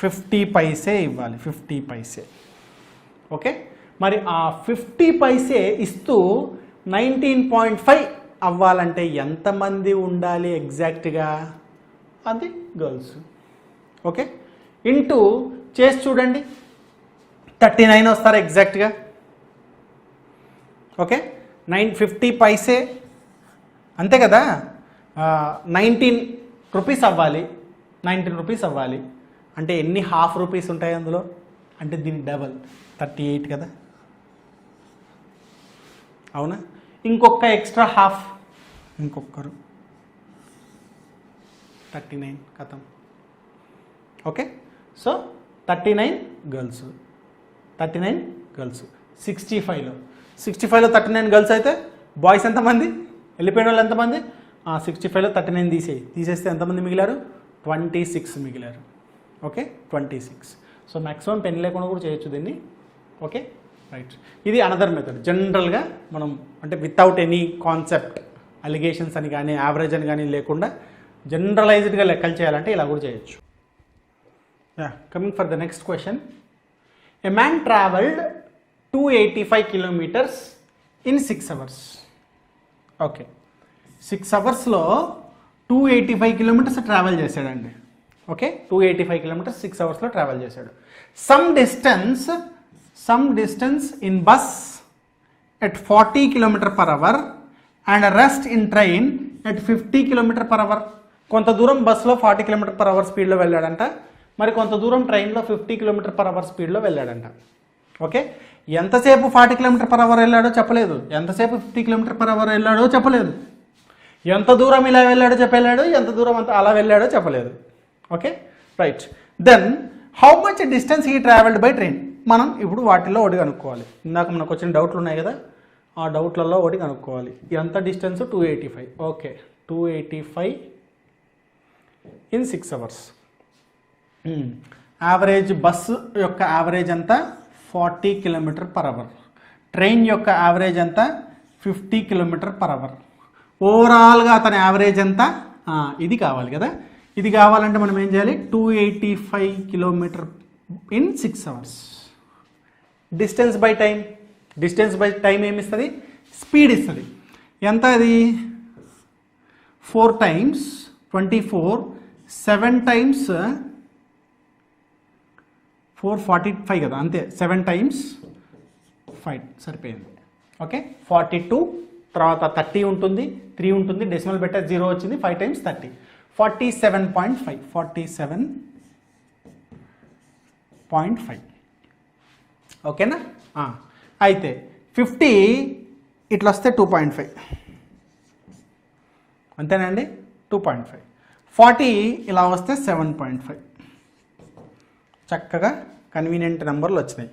50 పైసే ఇవ్వాలి, 50 పైసే. ఓకే, మరి ఆ 50 పైసే ఇస్తూ 19.5 అవ్వాలంటే ఎంతమంది ఉండాలి ఎగ్జాక్ట్గా? అది గర్ల్స్. ఓకే, ఇంటూ చేసి చూడండి, 39 వస్తారు ఎగ్జాక్ట్గా. ఓకే, 50 పైసే అంతే కదా, 19 రూపీస్ అవ్వాలి, 19 రూపీస్ అవ్వాలి. అంటే ఎన్ని హాఫ్ రూపీస్ ఉంటాయి అందులో? అంటే దీని డబల్ 38 కదా, అవునా? ఇంకొక ఎక్స్ట్రా హాఫ్, ఇంకొకరు 39 కథం. Okay, so 39 girls, 39 girls. 65లో 39 గర్ల్స్ అయితే బాయ్స్ ఎంతమంది? వెళ్ళిపోయిన వాళ్ళు ఎంతమంది? 65లో 39 తీసేస్తే ఎంతమంది మిగిలారు? 26 మిగిలారు. ఓకే, 26. సో మ్యాక్సిమం పెన్ లేకుండా కూడా చేయొచ్చు దీన్ని. Okay, right. ఇది అనదర్ మెథడ్. జనరల్గా మనం అంటే వితౌట్ ఎనీ కాన్సెప్ట్, అలిగేషన్స్ అని కానీ యావరేజ్ అని కానీ లేకుండా జనరలైజ్డ్గా లెక్కలు చేయాలంటే ఇలా కూడా చేయొచ్చు. Coming for the next question. A man travelled 285 kilometers in 6 hours. Okay, 6 అవర్స్లో 285 kilometers ట్రావెల్ చేశాడండి. ఓకే, 285 kilometers 6 అవర్స్లో ట్రావెల్ చేశాడు. Some distance in bus at 40 km/h and rest in train at 50 km/h. కొంత దూరం బస్సులో 40 km/h స్పీడ్లో వెళ్ళాడంట, మరి కొంత దూరం ట్రైన్లో 50 km/h స్పీడ్లో వెళ్ళాడంట. ఓకే, ఎంతసేపు 40 km/h వెళ్ళాడో చెప్పలేదు, ఎంతసేపు 50 km/h వెళ్ళాడో చెప్పలేదు, ఎంత దూరం ఇలా వెళ్ళాడో చెప్పలేడు, ఎంత దూరం అంత అలా వెళ్ళాడో చెప్పలేదు. Okay, right. Then how much distance he travelled by train. మనం ఇప్పుడు వాటిల్లో ఒకటి కనుక్కోవాలి. ఇందాక మనకు వచ్చిన డౌట్లు ఉన్నాయి కదా, ఆ డౌట్లలో ఒకటి కనుక్కోవాలి. ఎంత distance? 285. Okay, 285 in 6 hours. Average bus యొక్క యావరేజ్ అంతా 40 km/h, ట్రైన్ యొక్క యావరేజ్ అంతా 50 km/h. ఓవరాల్గా అతని యావరేజ్ అంతా ఇది కావాలి కదా. ఇది కావాలంటే మనం ఏం చేయాలి? 285 km in 6 hours. Distance by time ఏమి ఇస్తుంది? స్పీడ్ ఇస్తుంది. ఎంత అది? 4 times 24, 7 times 445 కదా, అంతే. 7 times 5 సరిపోయింది. ఓకే, 42, తర్వాత 30 ఉంటుంది, 3 ఉంటుంది, డెసిమల్ పెట్టే 0 వచ్చింది, 5 times 30, 47.5. 47.5. ఓకేనా? అయితే 50 ఇట్లా వస్తే 2.5 అంతేనండి, 2.5. 40 ఇలా వస్తే 7.5. చక్కగా కన్వీనియంట్ నెంబర్లు వచ్చినాయి.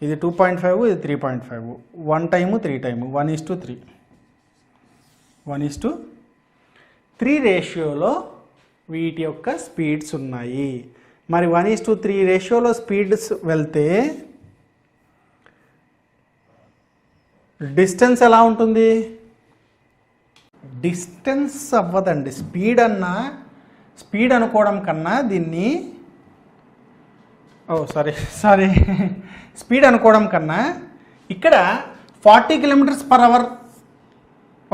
ఇది 2.5, ఇది 3.5, 1 time 3 time, 1:3. 1:3 రేషియోలో వీటి యొక్క స్పీడ్స్ ఉన్నాయి. మరి 1:3 రేషియోలో స్పీడ్స్ వెళ్తే డిస్టెన్స్ ఎలా ఉంటుంది? డిస్టెన్స్ అవ్వదండి, స్పీడ్ అనుకోవడం కన్నా దీన్ని స్పీడ్ అనుకోవడం కన్నా ఇక్కడ 40 km/h,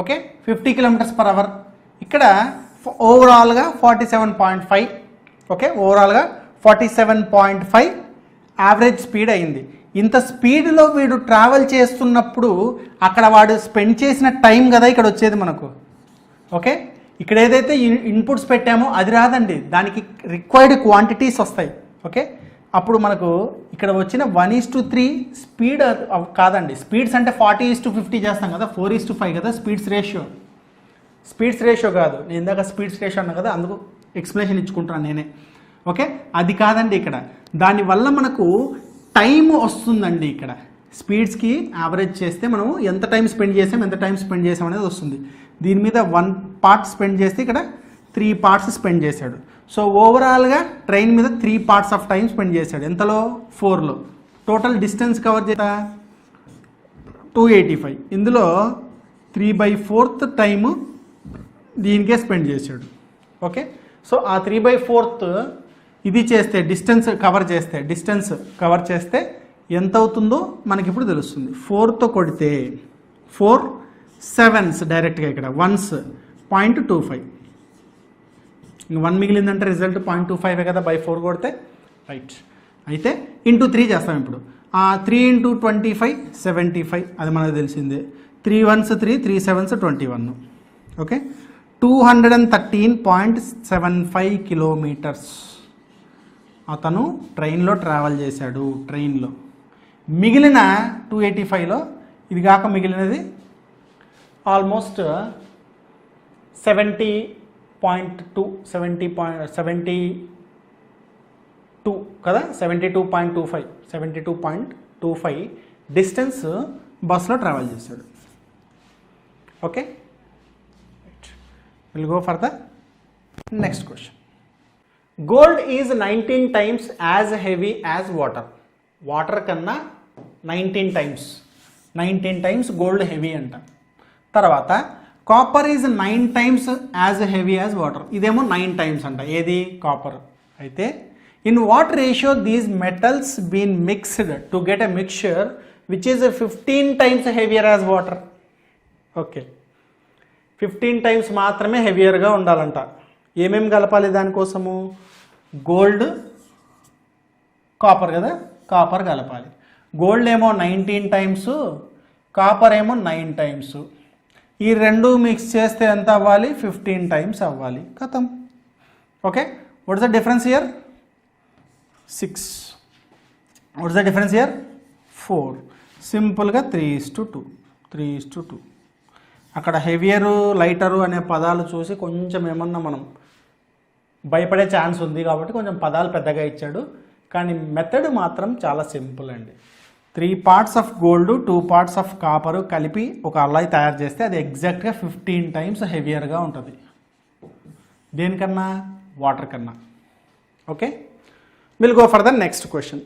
ఓకే, 50 km/h, ఇక్కడ ఓవరాల్గా 47.5. ఓకే, ఓవరాల్గా 47.5 యావరేజ్ స్పీడ్ అయింది. ఇంత స్పీడ్లో వీడు ట్రావెల్ చేస్తున్నప్పుడు అక్కడ వాడు స్పెండ్ చేసిన టైం కదా ఇక్కడ వచ్చేది మనకు. ఓకే, ఇక్కడ ఏదైతే ఇన్పుట్స్ పెట్టామో అది రాదండి, దానికి రిక్వైర్డ్ క్వాంటిటీస్ వస్తాయి. ఓకే, అప్పుడు మనకు ఇక్కడ వచ్చిన 1:3 స్పీడ్ కాదండి. స్పీడ్స్ అంటే 40:50 చేస్తాం కదా, 4:5 కదా స్పీడ్స్ రేషియో కాదు. నేను ఇందాక స్పీడ్స్ రేషియో అన్నా కదా, అందుకు ఎక్స్ప్లెనేషన్ ఇచ్చుకుంటున్నాను నేనే. ఓకే, అది కాదండి ఇక్కడ. దానివల్ల మనకు టైం వస్తుందండి. ఇక్కడ స్పీడ్స్కి యావరేజ్ చేస్తే మనం ఎంత టైం స్పెండ్ చేసాం అనేది వస్తుంది. దీని మీద 1 part స్పెండ్ చేస్తే ఇక్కడ 3 parts స్పెండ్ చేశాడు. సో ఓవరాల్గా ట్రైన్ మీద 3 parts ఆఫ్ టైం స్పెండ్ చేశాడు. ఎంతలో? 4లో. టోటల్ డిస్టెన్స్ కవర్ చేస్తా 285. ఇందులో 3/4 టైము దీనికే స్పెండ్ చేశాడు. ఓకే, సో ఆ 3/4 ఇది చేస్తే డిస్టెన్స్ కవర్ చేస్తే ఎంత అవుతుందో మనకి ఇప్పుడు తెలుస్తుంది. 4తో కొడితే 4 7s డైరెక్ట్గా ఇక్కడ 1s 0.25. ఇంక 1 మిగిలిందంటే రిజల్ట్ 0.25 కదా, బై 4 కొడితే. రైట్, అయితే ఇంటూ 3 చేస్తాం ఇప్పుడు. 3 × 25 75, అది మనకు తెలిసిందే. 3 1s 3, 3 7s 21. ఓకే, 213.75 కిలోమీటర్స్ అతను ట్రైన్లో ట్రావెల్ చేశాడు. ట్రైన్లో మిగిలిన 285లో ఇది కాక మిగిలినది ఆల్మోస్ట్ 72 కదా, 72.25 డిస్టెన్స్ బస్లో ట్రావెల్ చేశాడు. Okay, will go for the next question. Gold is 19 times as heavy as water. Water కన్నా 19 times గోల్డ్ హెవీ అంట. తర్వాత copper is 9 times as heavy as water. ఇదేమో 9 times అంట, ఏది కాపర్. అయితే in what ratio these metals been mixed to get a mixture which is 15 times heavier as water. Okay, 15 times మాత్రమే హెవియర్గా ఉండాలంట. ఏమేమి కలపాలి దానికోసము? గోల్డ్, కాపర్ కదా, కాపర్ కలపాలి. గోల్డ్ ఏమో 19 times, కాపర్ ఏమో 9 times. ఈ రెండు మిక్స్ చేస్తే ఎంత అవ్వాలి? 15 times అవ్వాలి. ఖతం. Okay, what's the difference here? 6. What's the difference here? 4. సింపుల్గా 3:2. అక్కడ హెవియరు, లైటరు అనే పదాలు చూసి కొంచెం ఏమన్నా మనం భయపడే ఛాన్స్ ఉంది కాబట్టి కొంచెం పదాలు పెద్దగా ఇచ్చాడు. కానీ మెథడ్ మాత్రం చాలా సింపుల్ అండి. 3 parts of gold, 2 parts of copper కలిపి ఒక అల్లాయ్ తయారు చేస్తే అది ఎగ్జాక్ట్గా 15 times హెవియర్గా ఉంటుంది. దేనికన్నా? వాటర్ కన్నా. Okay, will go for the next question.